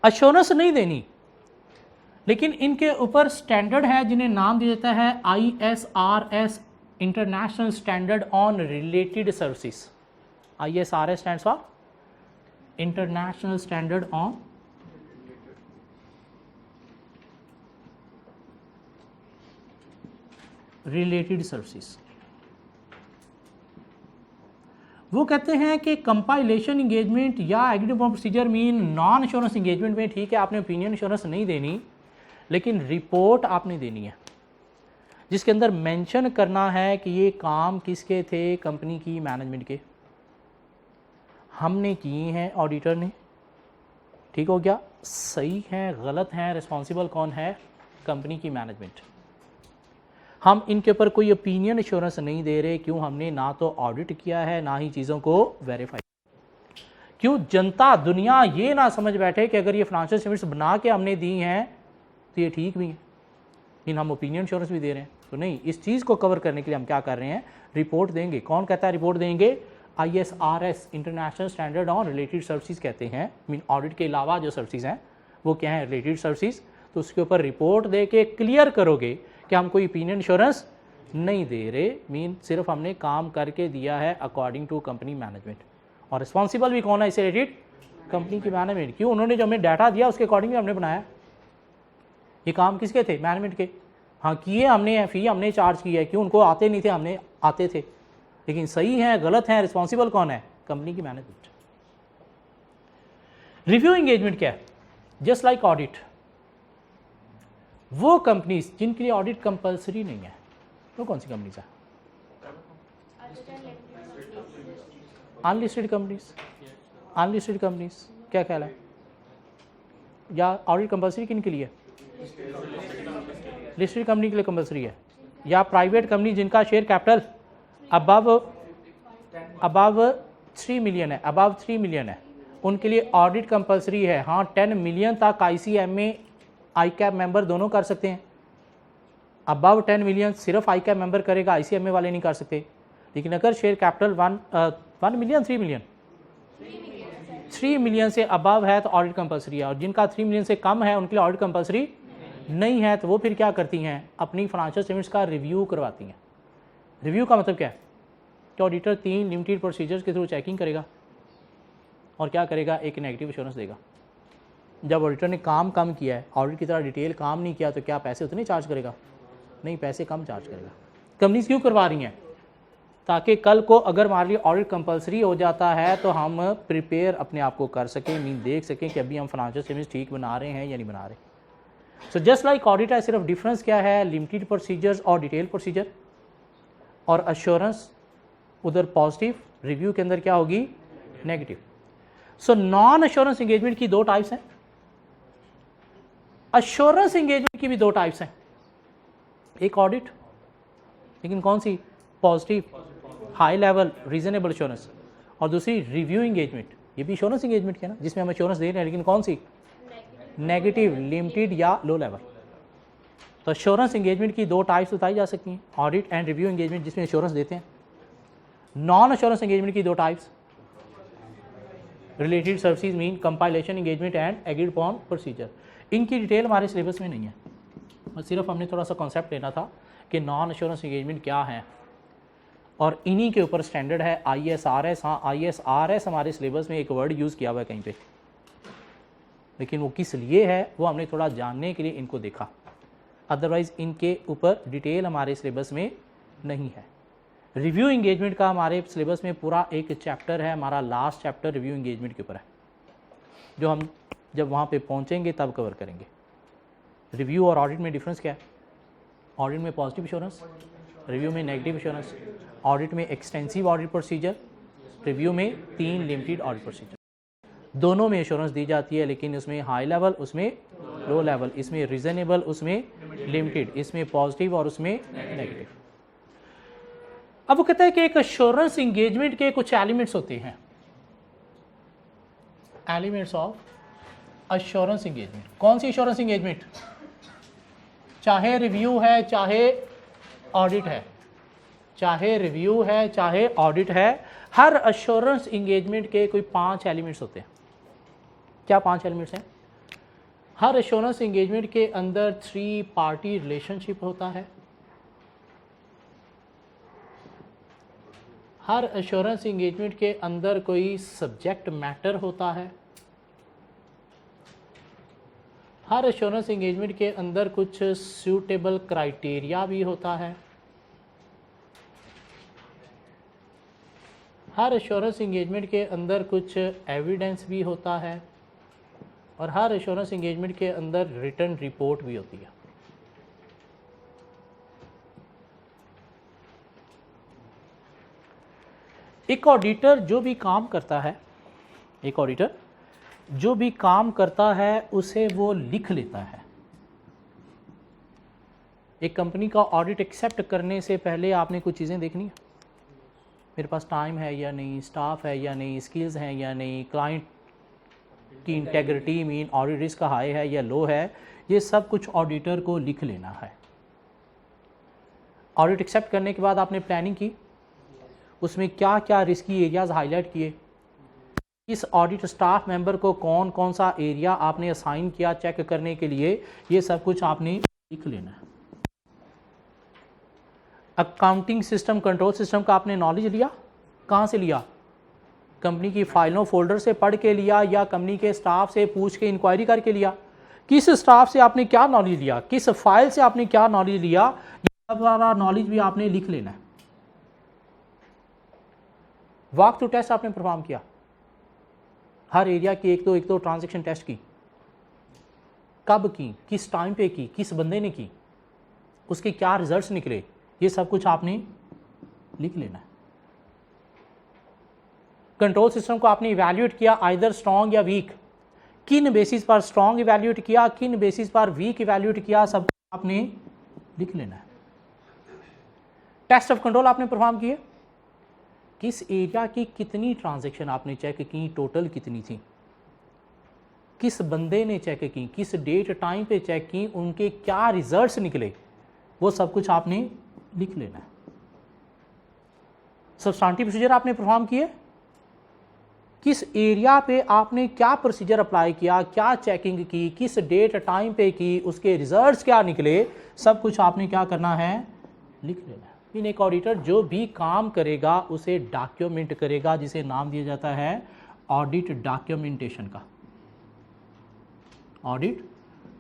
अश्योरेंस नहीं देनी। लेकिन इनके ऊपर स्टैंडर्ड है जिन्हें नाम दिया जाता है ISRS, international standard on related services. ISRS stands for international standard on related services. वो कहते हैं कि कंपाइलेशन इंगेजमेंट या agreement procedure mean non assurance engagement में ठीक है, आपने ओपिनियन एश्योरेंस नहीं देनी, लेकिन रिपोर्ट आपने देनी है जिसके अंदर मेंशन करना है कि ये काम किसके थे, कंपनी की मैनेजमेंट के, हमने किए हैं, ऑडिटर ने। ठीक हो गया? सही है, गलत है, रिस्पॉन्सिबल कौन है? कंपनी की मैनेजमेंट। हम इनके ऊपर कोई ओपिनियन एश्योरेंस नहीं दे रहे। क्यों? हमने ना तो ऑडिट किया है, ना ही चीज़ों को वेरीफाई। क्यों? जनता दुनिया ये ना समझ बैठे कि अगर ये फाइनेंशियल स्टेटमेंट्स बना के हमने दी हैं तो ये ठीक भी है, लेकिन हम ओपिनियन एश्योरेंस भी दे रहे हैं। तो नहीं, इस चीज़ को कवर करने के लिए हम क्या कर रहे हैं? रिपोर्ट देंगे। कौन कहता है रिपोर्ट देंगे? ISRS, international standard on related services कहते हैं। मीन ऑडिट के अलावा जो सर्विसेज हैं वो क्या है? Related services. तो उसके ऊपर रिपोर्ट दे के क्लियर करोगे कि हम कोई ओपिनियन इंश्योरेंस नहीं दे रहे, मीन सिर्फ हमने काम करके दिया है अकॉर्डिंग टू कंपनी मैनेजमेंट। और रिस्पॉन्सिबल भी कौन है इससे रिलेटेड? कंपनी की मैनेजमेंट। क्यों? उन्होंने जो हमें डाटा दिया उसके अकॉर्डिंग हमने बनाया। ये काम किसके थे? मैनेजमेंट के। हाँ, किए हमने, फ़ी हमने चार्ज किया है। क्यों? उनको आते नहीं थे, हमने आते थे। लेकिन सही है, गलत है, रिस्पॉन्सिबल कौन है? कंपनी की मैनेजमेंट। रिव्यू एंगेजमेंट क्या है? जस्ट लाइक ऑडिट, वो कंपनीज जिनके लिए ऑडिट कंपलसरी नहीं है, वो कौन सी कंपनीज है? Unlisted companies. अनलिस्टेड कंपनीज क्या ख्याल है? या ऑडिट कंपलसरी किन के लिए? लिस्टेड कंपनी के लिए कंपलसरी है। या प्राइवेट कंपनी जिनका शेयर कैपिटल अबव 3 मिलियन है, अबव 3 मिलियन है, उनके लिए ऑडिट कंपलसरी है। हाँ, 10 मिलियन तक ICMA ICAP मेंबर दोनों कर सकते हैं। अबव 10 मिलियन सिर्फ ICAP मेंबर करेगा, ICMA वाले नहीं कर सकते। लेकिन अगर share capital 1 million 3 million 3 million से अबव है तो ऑडिट कंपलसरी है। और जिनका 3 मिलियन से कम है उनके लिए ऑडिट कंपलसरी नहीं है। तो वो फिर क्या करती हैं? अपनी फाइनेंशियल स्टेटमेंट्स का रिव्यू करवाती हैं। रिव्यू का मतलब क्या है? कि ऑडिटर 3 लिमिटेड प्रोसीजर्स के थ्रू चेकिंग करेगा और क्या करेगा? एक नेगेटिव एश्योरेंस देगा। जब ऑडिटर ने काम कम किया है, ऑडिट की तरह डिटेल काम नहीं किया, तो क्या पैसे उतने चार्ज करेगा? नहीं, पैसे कम चार्ज करेगा। कंपनीज क्यों करवा रही हैं? ताकि कल को अगर हमारे लिए ऑडिट कंपलसरी हो जाता है तो हम प्रिपेयर अपने आप को कर सकें, मीन देख सकें कि अभी हम फाइनेंशियल स्टेटमेंट्स ठीक बना रहे हैं या नहीं बना रहे। सो जस्ट लाइक ऑडिट है, सिर्फ डिफरेंस क्या है? लिमिटेड प्रोसीजर्स और डिटेल प्रोसीजर। और अश्योरेंस उधर पॉजिटिव, रिव्यू के अंदर क्या होगी? Negative. So non assurance engagement की 2 टाइप्स हैं, अश्योरेंस एंगेजमेंट की भी 2 टाइप्स हैं। एक ऑडिट, लेकिन कौन सी? Positive, high level, reasonable assurance. और दूसरी रिव्यू एंगेजमेंट, ये भी अश्योरेंस एंगेजमेंट है ना, जिसमें हम अश्योरेंस दे रहे हैं, लेकिन कौन सी? नेगेटिव, लिमिटेड या लो लेवल। तो अश्योरेंस एंगेजमेंट की 2 टाइप्स बताई जा सकती हैं, ऑडिट एंड रिव्यू एंगेजमेंट, जिसमें अश्योरेंस देते हैं। नॉन अश्योरेंस एंगेजमेंट की 2 types, related services mean compilation engagement and agreed upon procedure. इनकी डिटेल हमारे सिलेबस में नहीं है, और सिर्फ हमने थोड़ा सा कॉन्सेप्ट लेना था कि नॉन अश्योरेंस एंगेजमेंट क्या है, और इन्हीं के ऊपर स्टैंडर्ड है ISRS। हाँ, ISRS हमारे सिलेबस में एक वर्ड यूज़ किया हुआ है कहीं पे, लेकिन वो किस लिए है वो हमने थोड़ा जानने के लिए इनको देखा। अदरवाइज़ इनके ऊपर डिटेल हमारे सिलेबस में नहीं है। रिव्यू इंगेजमेंट का हमारे सिलेबस में पूरा एक चैप्टर है, हमारा लास्ट चैप्टर रिव्यू इंगेजमेंट के ऊपर है, जो हम जब वहाँ पे पहुँचेंगे तब कवर करेंगे। रिव्यू और ऑडिट में डिफरेंस क्या है? ऑडिट में पॉजिटिव एश्योरेंस, रिव्यू में नेगेटिव एश्योरेंस। ऑडिट में एक्सटेंसिव ऑडिट प्रोसीजर, रिव्यू में 3 लिमिटेड ऑडिट प्रोसीजर। दोनों में एश्योरेंस दी जाती है, लेकिन उसमें हाई लेवल, उसमें लो लेवल, इसमें रीजनेबल, उसमें लिमिटेड, इसमें पॉजिटिव और उसमें नेगेटिव। अब वो कहता है कि एक एश्योरेंस इंगेजमेंट के कुछ एलिमेंट्स होते हैं, एलिमेंट्स ऑफ एश्योरेंस इंगेजमेंट। कौन सी एश्योरेंस इंगेजमेंट? चाहे रिव्यू है चाहे ऑडिट है, चाहे रिव्यू है चाहे ऑडिट है, हर एश्योरेंस इंगेजमेंट के कोई 5 एलिमेंट्स होते हैं। क्या 5 एलिमेंट्स हैं? हर एश्योरेंस इंगेजमेंट के अंदर 3 पार्टी रिलेशनशिप होता है, हर एश्योरेंस इंगेजमेंट के अंदर कोई सब्जेक्ट मैटर होता है, हर एश्योरेंस इंगेजमेंट के अंदर कुछ सूटेबल क्राइटेरिया भी होता है, हर एश्योरेंस इंगेजमेंट के अंदर कुछ एविडेंस भी होता है, और हर एश्योरेंस इंगेजमेंट के अंदर रिटन रिपोर्ट भी होती है। एक ऑडिटर जो भी काम करता है, एक ऑडिटर जो भी काम करता है उसे वो लिख लेता है। एक कंपनी का ऑडिट एक्सेप्ट करने से पहले आपने कुछ चीज़ें देखनी है, मेरे पास टाइम है या नहीं, स्टाफ है या नहीं, स्किल्स हैं या नहीं, क्लाइंट की integrity mean audit risk high है या लो है, ये सब कुछ ऑडिटर को लिख लेना है। ऑडिट एक्सेप्ट करने के बाद आपने प्लानिंग की, उसमें क्या क्या रिस्की एरियाज हाईलाइट किए, इस ऑडिट स्टाफ मेंबर को कौन कौन सा एरिया आपने असाइन किया चेक करने के लिए, ये सब कुछ आपने लिख लेना है। अकाउंटिंग सिस्टम, कंट्रोल सिस्टम का आपने नॉलेज लिया, कहाँ से लिया? कंपनी की फाइलों फोल्डर से पढ़ के लिया या कंपनी के स्टाफ से पूछ के इंक्वायरी करके लिया? किस स्टाफ से आपने क्या नॉलेज लिया, किस फाइल से आपने क्या नॉलेज लिया, ये सारा नॉलेज भी आपने लिख लेना है। वॉक थ्रू टेस्ट आपने परफॉर्म किया, हर एरिया की एक दो ट्रांजैक्शन टेस्ट की, कब की, किस टाइम पे की, किस बंदे ने की, उसके क्या रिजल्ट्स निकले, ये सब कुछ आपने लिख लेना है। कंट्रोल सिस्टम को आपने इवैल्यूएट किया, आइदर स्ट्रॉन्ग या वीक, किन बेसिस पर स्ट्रॉन्ग इवैल्यूएट किया, किन बेसिस पर वीक इवैल्यूएट किया, सब आपने लिख लेना है। टेस्ट ऑफ कंट्रोल आपने परफॉर्म किए, किस एरिया की कितनी ट्रांजैक्शन आपने चेक की, टोटल कितनी थी, किस बंदे ने चेक की, किस डेट टाइम पे चेक की, उनके क्या रिजल्ट्स निकले, वो सब कुछ आपने लिख लेना है। सब्सटेंटिव प्रोसीजर आपने परफॉर्म किए, किस एरिया पे आपने क्या प्रोसीजर अप्लाई किया, क्या चेकिंग की, किस डेट टाइम पे की, उसके रिजल्ट्स क्या निकले, सब कुछ आपने क्या करना है, लिख लेना है। इन एक ऑडिटर जो भी काम करेगा उसे डॉक्यूमेंट करेगा, जिसे नाम दिया जाता है ऑडिट डॉक्यूमेंटेशन का, ऑडिट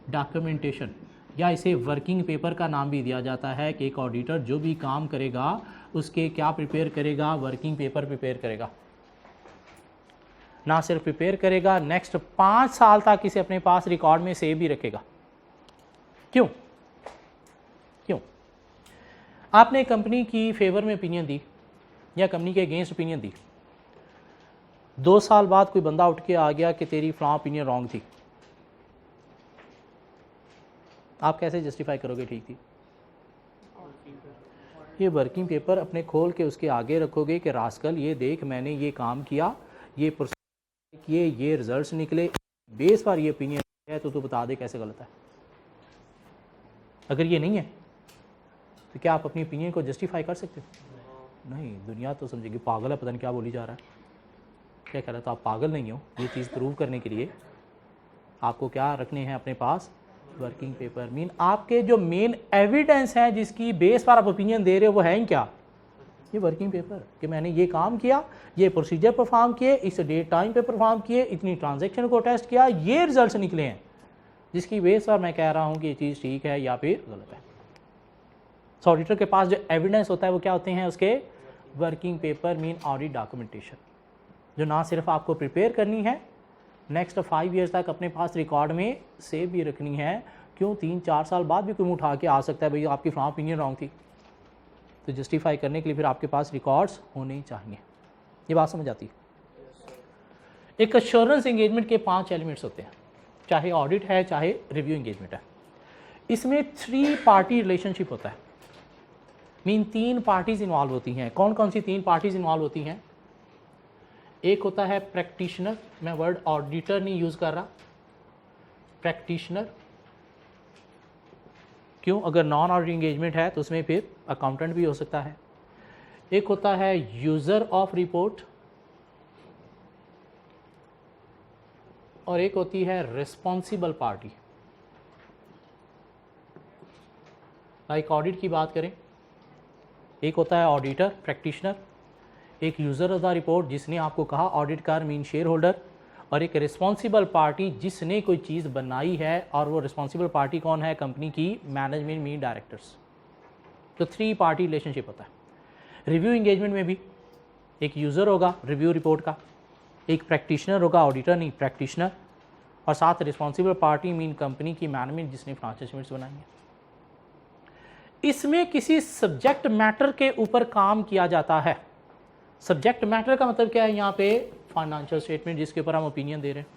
डॉक्यूमेंटेशन, या इसे वर्किंग पेपर का नाम भी दिया जाता है कि एक ऑडिटर जो भी काम करेगा उसके क्या प्रिपेयर करेगा, वर्किंग पेपर प्रिपेयर करेगा। ना सिर्फ प्रिपेयर करेगा, नेक्स्ट 5 साल तक इसे अपने पास रिकॉर्ड में सेव भी रखेगा। क्यों? क्यों? आपने कंपनी की फेवर में ओपिनियन दी या कंपनी के अगेंस्ट ओपिनियन दी, 2 साल बाद कोई बंदा उठ के आ गया कि तेरी फ्लॉ ओपिनियन रॉन्ग थी, आप कैसे जस्टिफाई करोगे ठीक थी? ये वर्किंग पेपर अपने खोल के उसके आगे रखोगे कि रास्कल ये देख मैंने ये काम किया, ये प्रोसेस किए, ये रिजल्ट्स निकले, बेस पर ये ओपिनियन है, तो तू बता दे कैसे गलत है। अगर ये नहीं है तो क्या आप अपनी ओपिनियन को जस्टिफाई कर सकते हो? नहीं, दुनिया तो समझेगी पागल है, पता नहीं क्या बोली जा रहा है, क्या कह रहा था। आप पागल नहीं हो। ये चीज़ प्रूव करने के लिए आपको क्या रखने हैं अपने पास, वर्किंग पेपर। मीन आपके जो मेन एविडेंस है जिसकी बेस पर आप ओपिनियन दे रहे हो वो है ही क्या, ये वर्किंग पेपर, कि मैंने ये काम किया, ये प्रोसीजर परफॉर्म किए, इस डेट टाइम पे परफॉर्म किए, इतनी ट्रांजैक्शन को टेस्ट किया, ये रिजल्ट्स निकले हैं, जिसकी बेस पर मैं कह रहा हूँ कि ये चीज़ ठीक है या फिर गलत है। सो ऑडिटर के पास जो एविडेंस होता है वो क्या होते हैं, उसके working paper mean audit documentation, जो ना सिर्फ आपको प्रिपेयर करनी है, नेक्स्ट 5 ईयर्स तक अपने पास रिकॉर्ड में सेव भी रखनी है। क्यों? 3-4 साल बाद भी कोई उठा के आ सकता है, भाई आपकी फ्लॉ ओपिनियन रॉन्ग थी, तो जस्टिफाई करने के लिए फिर आपके पास रिकॉर्ड्स होने ही चाहिए। ये बात समझ आती है? एक एश्योरेंस एंगेजमेंट के 5 एलिमेंट्स होते हैं, चाहे ऑडिट है चाहे रिव्यू एंगेजमेंट है। इसमें 3 पार्टी रिलेशनशिप होता है। मीन 3 पार्टीज इन्वॉल्व होती हैं। कौन कौन सी 3 पार्टीज इन्वॉल्व होती हैं? एक होता है प्रैक्टिशनर, मैं वर्ड ऑडिटर नहीं यूज़ कर रहा, प्रैक्टिशनर। क्यों? अगर नॉन ऑडिट इंगेजमेंट है तो उसमें फिर अकाउंटेंट भी हो सकता है। एक होता है यूज़र ऑफ रिपोर्ट और एक होती है रिस्पॉन्सिबल पार्टी। लाइक ऑडिट की बात करें, एक होता है ऑडिटर प्रैक्टिशनर, एक यूज़र ऑफ द रिपोर्ट जिसने आपको कहा ऑडिट कर मीन शेयर होल्डर, और एक रिस्पॉन्सिबल पार्टी जिसने कोई चीज़ बनाई है, और वो रिस्पॉन्सिबल पार्टी कौन है? कंपनी की मैनेजमेंट मीन डायरेक्टर्स। तो 3 पार्टी रिलेशनशिप होता है। रिव्यू इंगेजमेंट में भी एक यूज़र होगा रिव्यू रिपोर्ट का, एक प्रैक्टिशनर होगा, ऑडिटर नहीं प्रैक्टिशनर, और साथ रिस्पॉन्सिबल पार्टी मीन कंपनी की मैनेजमेंट जिसने फाइनेंशियल स्टेटमेंट्स बनाई है। इसमें किसी सब्जेक्ट मैटर के ऊपर काम किया जाता है। सब्जेक्ट मैटर का मतलब क्या है? यहाँ पे फाइनेंशियल स्टेटमेंट जिसके ऊपर हम ओपिनियन दे रहे हैं।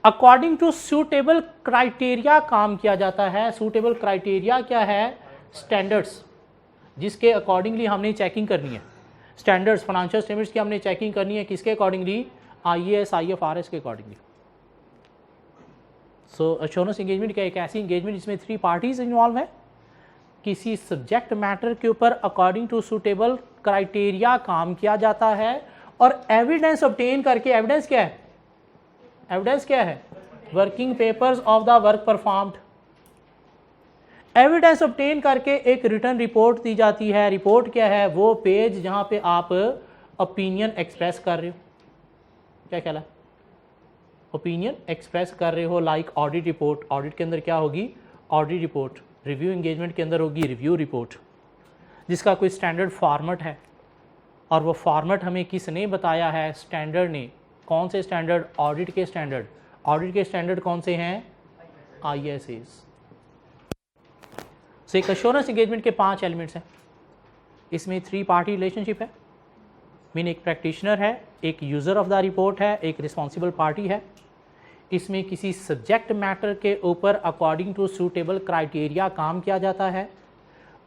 अकॉर्डिंग टू सूटेबल क्राइटेरिया काम किया जाता है। सूटेबल क्राइटेरिया क्या है? स्टैंडर्ड्स जिसके अकॉर्डिंगली हमने चेकिंग करनी है। स्टैंडर्ड्स फाइनेंशियल स्टेटमेंट्स की हमने चेकिंग करनी है किसके अकॉर्डिंगली? IAS IFRS के अकॉर्डिंगली। सो एश्योरेंस इंगेजमेंट क्या? एक ऐसी इंगेजमेंट जिसमें 3 पार्टीज इन्वॉल्व है, किसी सब्जेक्ट मैटर के ऊपर अकॉर्डिंग टू सूटेबल क्राइटेरिया काम किया जाता है, और एविडेंस ऑब्टेन करके, एविडेंस क्या है? एविडेंस क्या है? Working papers of the work performed. Evidence obtain करके एक रिटर्न रिपोर्ट दी जाती है। रिपोर्ट क्या है? वो पेज जहां पे आप ओपिनियन एक्सप्रेस कर रहे हो। क्या कहला? ओपिनियन एक्सप्रेस कर रहे हो। लाइक ऑडिट रिपोर्ट, ऑडिट के अंदर क्या होगी? Audit report. रिव्यू इंगेजमेंट के अंदर होगी रिव्यू रिपोर्ट, जिसका कोई स्टैंडर्ड फॉर्मेट है, और वो फॉर्मेट हमें किसने बताया है? स्टैंडर्ड ने। कौन से स्टैंडर्ड? ऑडिट के स्टैंडर्ड। ऑडिट के स्टैंडर्ड कौन से हैं? ISAs। सो एक एश्योरेंस इंगेजमेंट के 5 एलिमेंट्स हैं। इसमें 3 पार्टी रिलेशनशिप है, मीन एक प्रैक्टिशनर है, एक यूज़र ऑफ द रिपोर्ट है, एक रिस्पॉन्सिबल पार्टी है। इसमें किसी सब्जेक्ट मैटर के ऊपर अकॉर्डिंग टू सूटेबल क्राइटेरिया काम किया जाता है,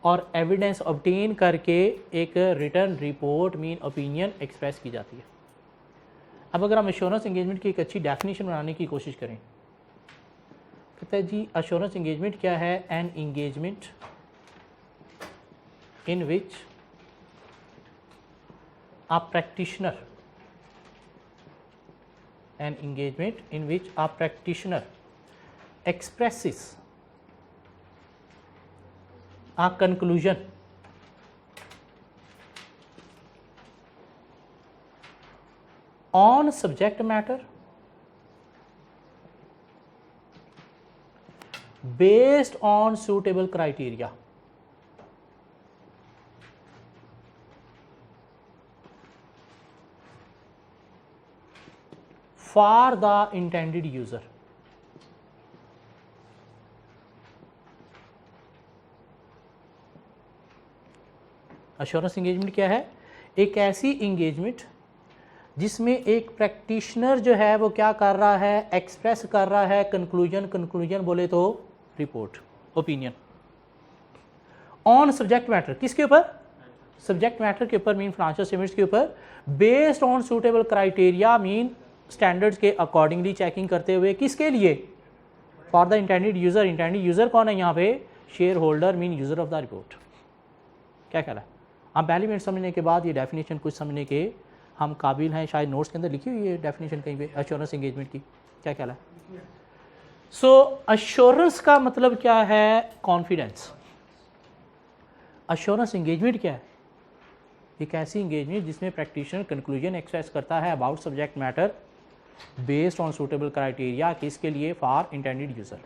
और एविडेंस ऑब्टेन करके एक return report mean opinion express की जाती है। अब अगर हम एश्योरेंस इंगेजमेंट की एक अच्छी डेफिनेशन बनाने की कोशिश करें, कहते हैं जी एश्योरेंस इंगेजमेंट क्या है? An engagement in which a practitioner, an engagement in which a practitioner expresses a conclusion on subject matter based on suitable criteria. For the intended user. Assurance engagement क्या है? एक ऐसी इंगेजमेंट जिसमें एक practitioner जो है वो क्या कर रहा है? एक्सप्रेस कर रहा है कंक्लूजन। कंक्लूजन बोले तो report, opinion on subject matter. किसके ऊपर? सब्जेक्ट मैटर के ऊपर मीन फाइनेंशियल स्टेटमेंट्स के ऊपर, based on suitable criteria mean standards के अकॉर्डिंगली चेकिंग करते हुए। किसके लिए? For the intended user. Intended user कौन है यहाँ पे? Share holder mean user of the report. क्या कहला? आप पहली मिनट समझने के बाद ये डेफिनेशन कुछ समझने के हम काबिल हैं। शायद नोट्स के अंदर लिखी हुई है डेफिनेशन कहीं पे एश्योरेंस इंगेजमेंट की। क्या कहला? सो एश्योरेंस का मतलब क्या है? कॉन्फिडेंस। एश्योरेंस इंगेजमेंट क्या है? एक ऐसी इंगेजमेंट जिसमें प्रैक्टिशनर कंक्लूजन एक्सप्रेस करता है about subject matter based on suitable criteria. किसके लिए? For intended user.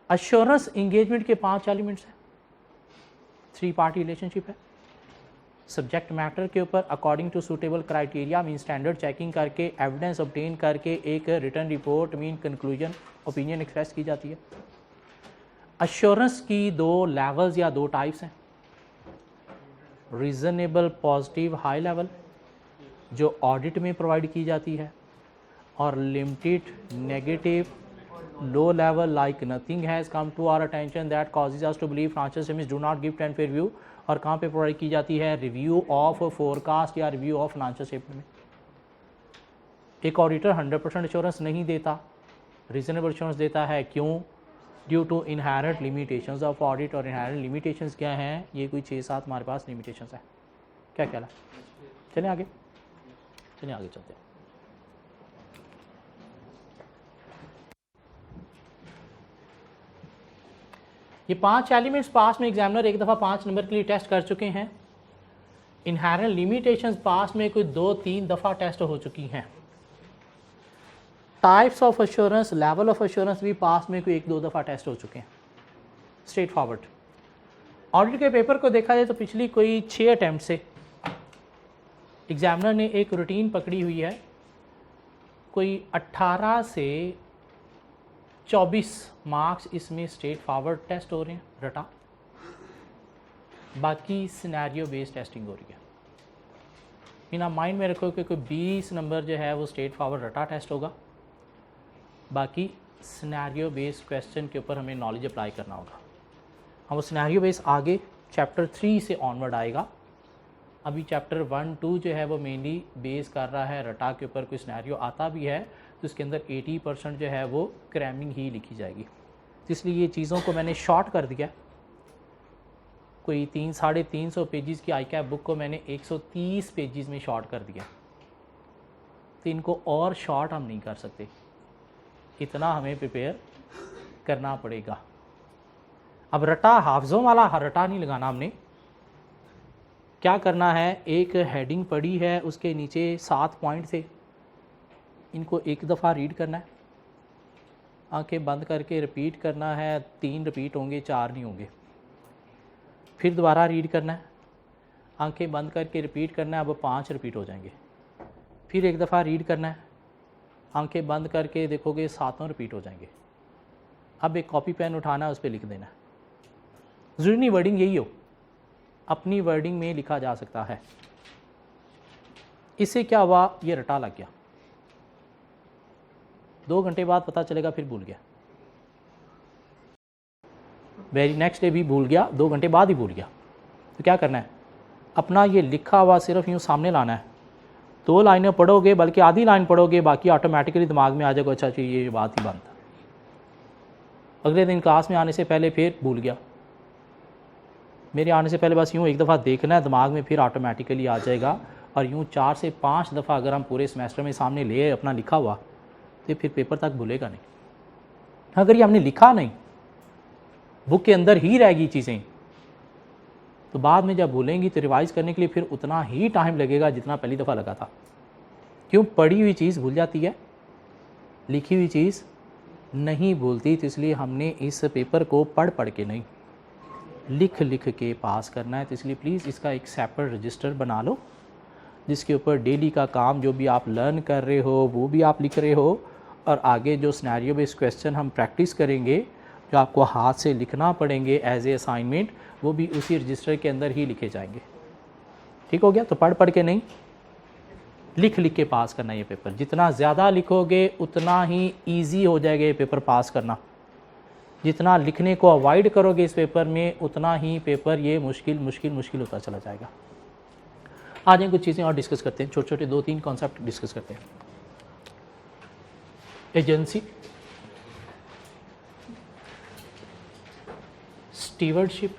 Assurance engagement के 5 एलिमेंट्स हैं। 3 पार्टी रिलेशनशिप है। सब्जेक्ट मैटर के ऊपर according to suitable criteria mean standard checking करके, एविडेंस ऑब्टेन करके एक return report mean conclusion opinion express की जाती है। एश्योरेंस की 2 लेवल्स या 2 टाइप्स हैं। रीजनेबल पॉजिटिव हाई लेवल जो ऑडिट में प्रोवाइड की जाती है, और limited negative low level like nothing has come to our attention that causes us to believe financial statements do not give trend fair view। और कहाँ पे प्रोवाइड की जाती है? रिव्यू ऑफ फोरकास्ट या रिव्यू ऑफ फाइनेंशियल स्टेटमेंट में। एक auditor 100% assurance नहीं देता, रीजनेबल एश्योरेंस देता है। क्यों? Due to inherent limitations of audit. और इनहेरेंट लिमिटेशंस क्या हैं? ये कोई 6-7 हमारे पास लिमिटेशंस है। क्या ख्याल है? चलें आगे, चलिए आगे चलते हैं। ये 5 एलिमेंट्स पास में एग्जामिनर एक दफ़ा 5 नंबर के लिए टेस्ट कर चुके हैं। इनहेरेंट लिमिटेशंस पास में कोई 2-3 दफ़ा टेस्ट हो चुकी हैं। Types of assurance, level of assurance भी पास में कोई 1-2 दफ़ा टेस्ट हो चुके हैं। Straight forward. ऑडिट के पेपर को देखा जाए तो पिछली कोई 6 अटैम्प्ट से एग्जामिनर ने एक रूटीन पकड़ी हुई है। कोई 18 से 24 मार्क्स इसमें स्ट्रेट फॉरवर्ड टेस्ट हो रहे हैं, रटा। बाकी सिनेरियो बेस्ड टेस्टिंग हो रही है। इन माइंड में रखो कि कोई 20 नंबर जो है वो स्ट्रेट फॉरवर्ड रटा टेस्ट होगा। बाकी सिनेरियो बेस्ड क्वेश्चन के ऊपर हमें नॉलेज अप्लाई करना होगा। हम वो सिनेरियो बेस्ड आगे चैप्टर 3 से ऑनवर्ड आएगा। अभी चैप्टर 1-2 जो है वो मेनली बेस कर रहा है रटा के ऊपर। कोई सिनेरियो आता भी है तो उसके अंदर 80% जो है वो क्रैमिंग ही लिखी जाएगी। तो इसलिए ये चीज़ों को मैंने शॉर्ट कर दिया। कोई 300-350 पेजेस की आई कैप बुक को मैंने 130 पेजेस में शॉर्ट कर दिया। तो इनको और शॉर्ट हम नहीं कर सकते, इतना हमें प्रिपेयर करना पड़ेगा। अब रटा हाफ्ज़ों वाला रटा नहीं लगाना हमने। क्या करना है? एक हेडिंग पड़ी है, उसके नीचे 7 पॉइंट थे, इनको एक दफ़ा रीड करना है, आंखें बंद करके रिपीट करना है। 3 रिपीट होंगे, 4 नहीं होंगे। फिर दोबारा रीड करना है, आंखें बंद करके रिपीट करना है। अब 5 रिपीट हो जाएंगे। फिर एक दफ़ा रीड करना है, आंखें बंद करके देखोगे 7 रिपीट हो जाएंगे। अब एक कॉपी पेन उठाना है, उस पर लिख देना है। ज़रूरी नहीं वर्डिंग यही हो, अपनी वर्डिंग में लिखा जा सकता है। इससे क्या हुआ? ये रटा लग गया। 2 घंटे बाद पता चलेगा फिर भूल गया, वेरी नेक्स्ट डे भी भूल गया, 2 घंटे बाद ही भूल गया। तो क्या करना है? अपना ये लिखा हुआ सिर्फ यूँ सामने लाना है। 2 लाइनें पढ़ोगे, बल्कि आधी लाइन पढ़ोगे, बाकी ऑटोमेटिकली दिमाग में आ जाएगा, अच्छा ये बात ही बनता। अगले दिन क्लास में आने से पहले फिर भूल गया। मेरे आने से पहले बस यूँ एक दफ़ा देखना है, दिमाग में फिर ऑटोमेटिकली आ जाएगा। और यूँ 4 से 5 दफ़ा अगर हम पूरे सेमेस्टर में सामने ले अपना लिखा हुआ, तो फिर पेपर तक भूलेगा नहीं। अगर ये हमने लिखा नहीं, बुक के अंदर ही रहेगी चीज़ें, तो बाद में जब भूलेंगी तो रिवाइज करने के लिए फिर उतना ही टाइम लगेगा जितना पहली दफ़ा लगा था। क्यों? पढ़ी हुई चीज़ भूल जाती है, लिखी हुई चीज़ नहीं भूलती। तो इसलिए हमने इस पेपर को पढ़ के नहीं, लिख के पास करना है। तो इसलिए प्लीज़ इसका एक सेपरेट रजिस्टर बना लो, जिसके ऊपर डेली का काम जो भी आप लर्न कर रहे हो वो भी आप लिख रहे हो, और आगे जो सिनेरियो बेस्ड क्वेश्चन हम प्रैक्टिस करेंगे, जो आपको हाथ से लिखना पड़ेंगे एज ए असाइनमेंट, वो भी उसी रजिस्टर के अंदर ही लिखे जाएंगे। ठीक हो गया? तो पढ़ के नहीं, लिख के पास करना ये पेपर। जितना ज़्यादा लिखोगे उतना ही ईजी हो जाएगा ये पेपर पास करना। जितना लिखने को अवॉइड करोगे इस पेपर में, उतना ही पेपर ये मुश्किल होता चला जाएगा। आज हम कुछ चीज़ें और डिस्कस करते हैं, छोटे 2-3 कॉन्सेप्ट डिस्कस करते हैं। Agency, stewardship,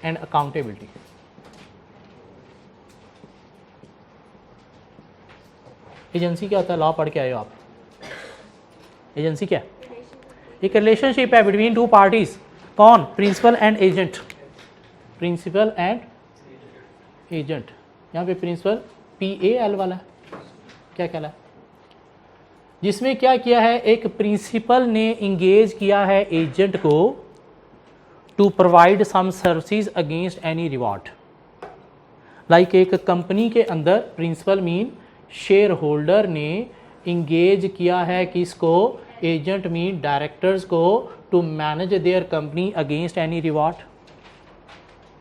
and accountability. Agency क्या होता है? लॉ पढ़ के आए हो आप। एजेंसी क्या है? एक रिलेशनशिप है बिटवीन 2 पार्टीज। कौन? Principal and agent. Principal and agent. यहाँ पे प्रिंसिपल PAL वाला है, क्या कहला है? जिसमें क्या किया है? एक प्रिंसिपल ने इंगेज किया है एजेंट को to provide some services against any reward. Like एक कंपनी के अंदर प्रिंसिपल मीन शेयर होल्डर ने इंगेज किया है किसको? एजेंट मीन डायरेक्टर्स को, to manage their company against any reward.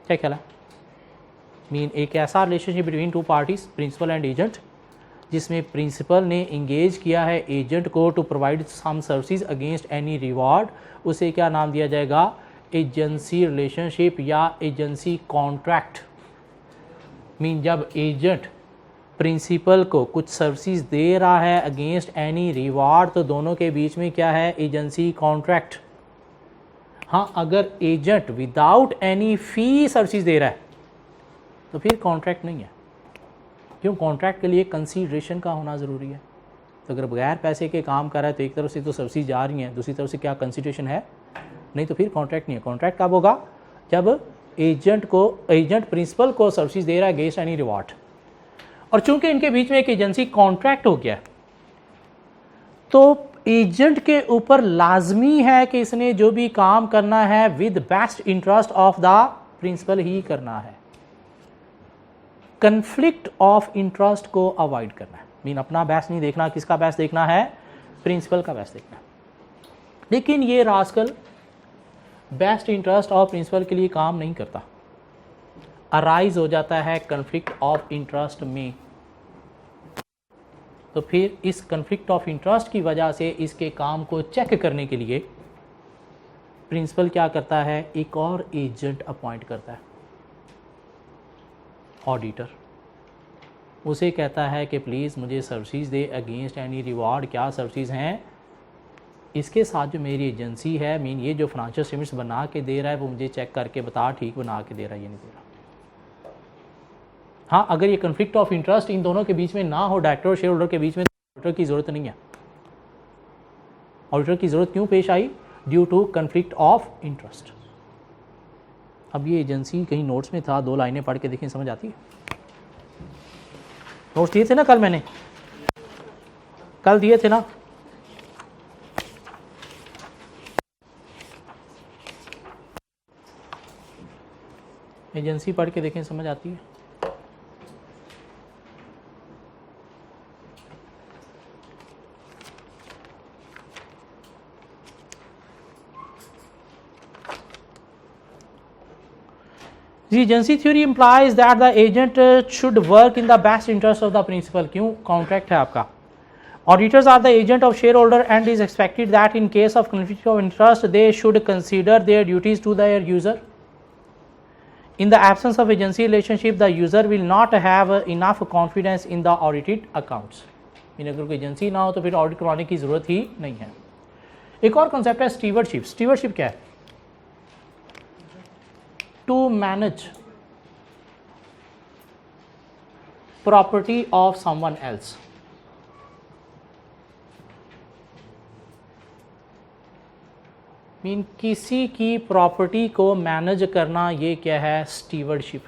क्या कहला? मीन एक ऐसा relationship between 2 parties, principal and agent, जिसमें प्रिंसिपल ने इंगेज किया है एजेंट को to provide some services against any reward, उसे क्या नाम दिया जाएगा? एजेंसी रिलेशनशिप या एजेंसी कॉन्ट्रैक्ट। मीन जब एजेंट प्रिंसिपल को कुछ सर्विसेज दे रहा है अगेंस्ट एनी रिवॉर्ड, तो दोनों के बीच में क्या है? Agency contract. हाँ, अगर एजेंट विदाउट एनी फी सर्विसेज दे रहा है तो फिर कॉन्ट्रैक्ट नहीं है। क्यों? कॉन्ट्रैक्ट के लिए कंसीडरेशन का होना ज़रूरी है। तो अगर बगैर पैसे के काम कर रहा है तो एक तरफ से तो सर्विसेज जा रही हैं, दूसरी तरफ से क्या कंसीडरेशन है? नहीं, तो फिर कॉन्ट्रैक्ट नहीं है। कॉन्ट्रैक्ट कब होगा? जब एजेंट प्रिंसिपल को सर्विसेज दे रहा है अगेंस्ट एनी रिवॉर्ड। और चूंकि इनके बीच में एक एजेंसी कॉन्ट्रैक्ट हो गया, तो एजेंट के ऊपर लाजमी है कि इसने जो भी काम करना है with best interest of the principal ही करना है। कन्फ्लिक्ट ऑफ इंटरेस्ट को अवॉइड करना है। मीन अपना बेस्ट नहीं देखना, किसका बेस्ट देखना है? प्रिंसिपल का बेस्ट देखना है। लेकिन ये rascal best interest of principal के लिए काम नहीं करता, अराइज हो जाता है कन्फ्लिक्ट ऑफ इंटरेस्ट में। तो फिर इस कन्फ्लिक्ट ऑफ इंटरेस्ट की वजह से इसके काम को चेक करने के लिए प्रिंसिपल क्या करता है? एक और एजेंट अपॉइंट करता है, ऑडिटर। उसे कहता है कि प्लीज़ मुझे सर्विसेज दे अगेंस्ट एनी रिवॉर्ड। क्या सर्विसेज हैं? इसके साथ जो मेरी एजेंसी है, मीन ये जो फाइनेंशियल स्टेटमेंट्स बना के दे रहा है वो मुझे चेक करके बता ठीक बना के दे रहा है या नहीं दे रहा। हाँ, अगर ये कन्फ्लिक्ट ऑफ इंटरेस्ट इन दोनों के बीच में ना हो, डायरेक्टर और शेयर होल्डर के बीच में, ऑडिटर की ज़रूरत नहीं है। ऑडिटर की ज़रूरत क्यों पेश आई? Due to conflict of interest. अब ये एजेंसी कहीं नोट्स में था, 2 लाइनें पढ़ के देखें, समझ आती है? नोट्स दिए थे ना कल, मैंने कल दिए थे ना। एजेंसी पढ़ के देखें, समझ आती है? The agency theory implies that the agent should work in the best interest of the principal. क्यों? कॉन्ट्रैक्ट है आपका। Auditors are the agent of shareholder and is expected that in case of conflict of interest they should consider their duties to their user. In the absence of agency relationship, the user will not have enough confidence in the audited accounts. अगर कोई agency ना हो तो फिर audit करवाने की ज़रूरत ही नहीं है। एक और कॉन्सेप्ट है स्टीवर्डशिप। स्टीवर्डशिप क्या है? To manage property of someone else. Mean किसी की प्रॉपर्टी को मैनेज करना, ये क्या है? स्टीवर्डशिप।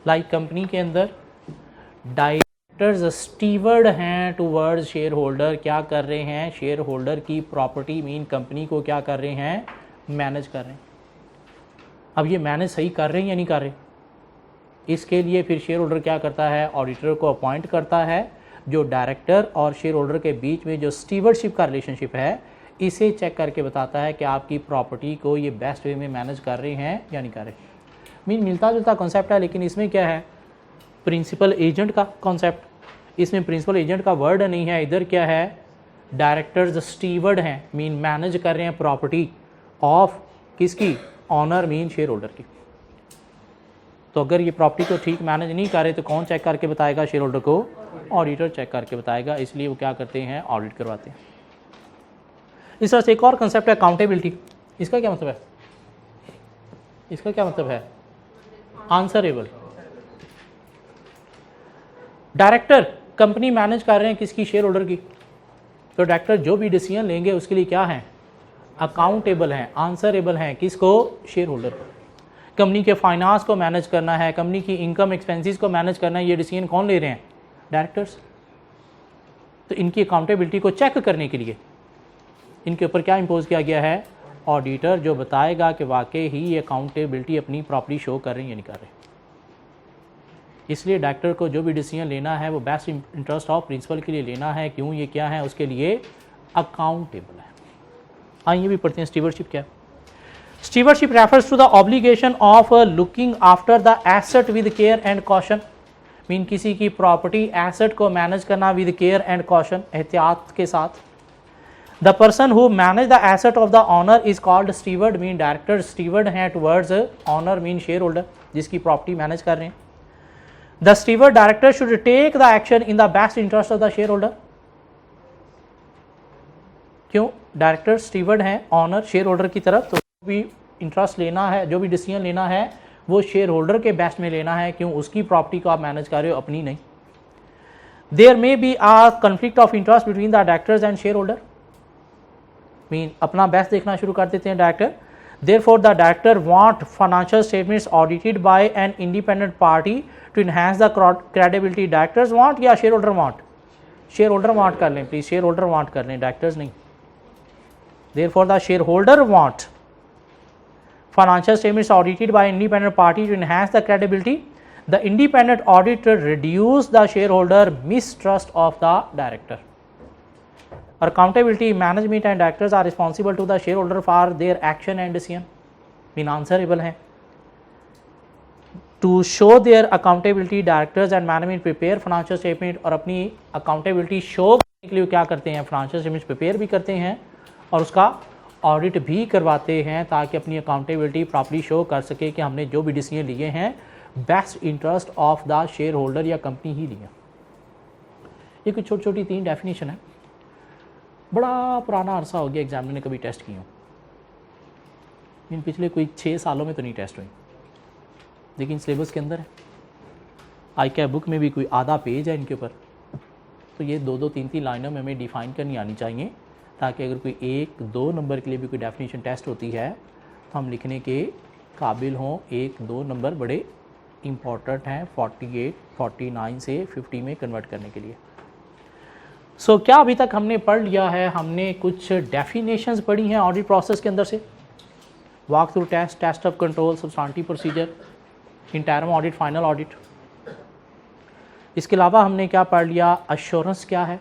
लाइक कंपनी के अंदर डायरेक्टर्स स्टीवर्ड हैं टूवर्ड्स शेयर होल्डर। क्या कर रहे हैं? शेयर होल्डर की प्रॉपर्टी मीन कंपनी को क्या कर रहे हैं? मैनेज कर रहे हैं। अब ये मैनेज सही कर रहे हैं या नहीं कर रहे? इसके लिए फिर शेयर होल्डर क्या करता है? ऑडिटर को अपॉइंट करता है, जो डायरेक्टर और शेयर होल्डर के बीच में जो स्टीवर्डशिप का रिलेशनशिप है, इसे चेक करके बताता है कि आपकी प्रॉपर्टी को ये बेस्ट वे में मैनेज कर रहे हैं या नहीं कर रहे। मीन मिलता जुलता कॉन्सेप्ट है, लेकिन इसमें क्या है? प्रिंसिपल एजेंट का कॉन्सेप्ट। इसमें प्रिंसिपल एजेंट का वर्ड नहीं है, इधर क्या है? डायरेक्टर्स स्टीवर्ड हैं, मीन मैनेज कर रहे हैं प्रॉपर्टी ऑफ किसकी? ऑनर मीन शेयर होल्डर की। तो अगर ये प्रॉपर्टी को ठीक मैनेज नहीं कर रहे तो कौन चेक करके बताएगा? शेयर होल्डर को ऑडिटर चेक करके बताएगा। इसलिए वो क्या करते हैं? ऑडिट करवाते हैं। इस तरह से एक और कंसेप्ट है अकाउंटेबिलिटी। इसका क्या मतलब है? इसका क्या मतलब है? आंसरेबल। डायरेक्टर कंपनी मैनेज कर रहे हैं किसकी? शेयर होल्डर की। तो डायरेक्टर जो भी डिसीजन लेंगे उसके लिए क्या है? अकाउंटेबल हैं, आंसरेबल हैं। किसको? शेयर होल्डर को। कंपनी के फाइनेंस को मैनेज करना है, कंपनी की इनकम एक्सपेंसेस को मैनेज करना है, ये डिसीजन कौन ले रहे हैं? डायरेक्टर्स। तो इनकी अकाउंटेबिलिटी को चेक करने के लिए इनके ऊपर क्या इंपोज किया गया है? ऑडिटर, जो बताएगा कि वाकई ही ये अकाउंटेबिलिटी अपनी प्रॉपर्टी शो कर रहे हैं या नहीं कर रहे। इसलिए डायरेक्टर को जो भी डिसीजन लेना है वो बेस्ट इंटरेस्ट ऑफ प्रिंसिपल के लिए लेना है। क्यों? ये क्या है? उसके लिए अकाउंटेबल है। आइए भी पढ़ते हैं स्टीवर्डशिप क्या है। Stewardship refers to the obligation of looking after the asset with care and caution. Mean किसी की प्रॉपर्टी एसेट को मैनेज करना विद केयर एंड कॉशन, एहतियात के साथ। The person who manage the asset of the owner is called steward, mean director steward हैं towards owner, mean shareholder जिसकी property manage कर रहे हैं। The steward director should take the action in the best interest of the share holder. क्यों? Director steward हैं honour share holder की तरफ, तो जो भी इंटरेस्ट लेना है, जो भी डिसीजन लेना है वो शेयर होल्डर के बेस्ट में लेना है। क्यों? उसकी प्रॉपर्टी को आप मैनेज कर रहे हो, अपनी नहीं। There may be a conflict of interest between the directors and shareholder, mean अपना बेस्ट देखना शुरू कर देते हैं director. Therefore the director want financial statements audited by an independent party to enhance the credibility. Directors want या shareholder want? Shareholder want कर लें please, share holder want कर लें, डायरेक्टर्स नहीं। Therefore the share holder want financial statements audited by independent party to enhance the credibility. The independent auditor reduce the shareholder mistrust of the director. Accountability, management and directors are responsible to the shareholder for their action and decision, mean answerable हैं। To show their accountability, directors and management prepare financial statement, और अपनी accountability show करने के लिए क्या करते हैं? financial statements prepare भी करते हैं और उसका ऑडिट भी करवाते हैं, ताकि अपनी अकाउंटेबिलिटी प्रॉपर्ली शो कर सके कि हमने जो भी डिसीजन लिए हैं best interest of the share holder या कंपनी ही लिया। ये कुछ छोटी छोटी 3 डेफिनेशन है। बड़ा पुराना अरसा हो गया एग्जामिनर ने कभी टेस्ट किया, इन पिछले कोई 6 सालों में तो नहीं टेस्ट हुई, लेकिन सिलेबस के अंदर है। ICAP बुक में भी कोई आधा पेज है इनके ऊपर। तो ये 2-2, 3-3 लाइनों में हमें डिफ़ाइन करनी आनी चाहिए, ताकि अगर कोई 1-2 नंबर के लिए भी कोई डेफिनेशन टेस्ट होती है तो हम लिखने के काबिल हों। 1-2 नंबर बड़े इम्पॉर्टेंट हैं 48, 49 से 50 में कन्वर्ट करने के लिए। सो क्या अभी तक हमने पढ़ लिया है? हमने कुछ डेफिनेशंस पढ़ी हैं ऑडिट प्रोसेस के अंदर से, walk through test, test of control, substantive procedure, interim audit, final audit. इसके अलावा हमने क्या पढ़ लिया? अश्योरेंस क्या है,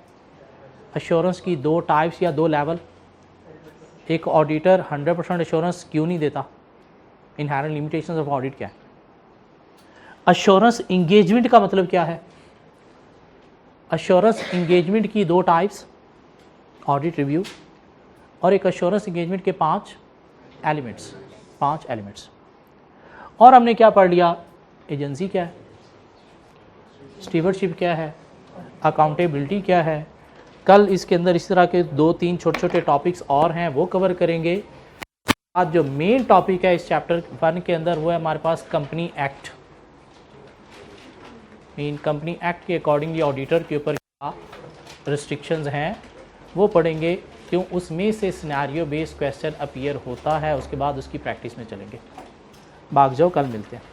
अश्योरेंस की 2 टाइप्स या 2 लेवल। एक ऑडिटर 100% अश्योरेंस क्यों नहीं देता, इनहेरेंट लिमिटेशंस ऑफ ऑडिट क्या है। अश्योरेंस इंगेजमेंट का मतलब क्या है? अश्योरेंस इंगेजमेंट की 2 टाइप्स, ऑडिट रिव्यू, और एक अश्योरेंस इंगेजमेंट के 5 एलिमेंट्स। और हमने क्या पढ़ लिया? एजेंसी क्या है, स्टीवर्डशिप क्या है, अकाउंटेबिलिटी क्या है। कल इसके अंदर इस तरह के 2-3 छोटे छोटे टॉपिक्स और हैं, वो कवर करेंगे। आज जो मेन टॉपिक है इस चैप्टर 1 के अंदर वो है हमारे पास कंपनी एक्ट। इन कंपनी एक्ट के अकॉर्डिंगली ऑडिटर के ऊपर क्या रिस्ट्रिक्शंस हैं वो पढ़ेंगे, क्यों उसमें से सिनेरियो बेस्ड क्वेश्चन अपीयर होता है, उसके बाद उसकी प्रैक्टिस में चलेंगे। भाग जाओ, कल मिलते हैं।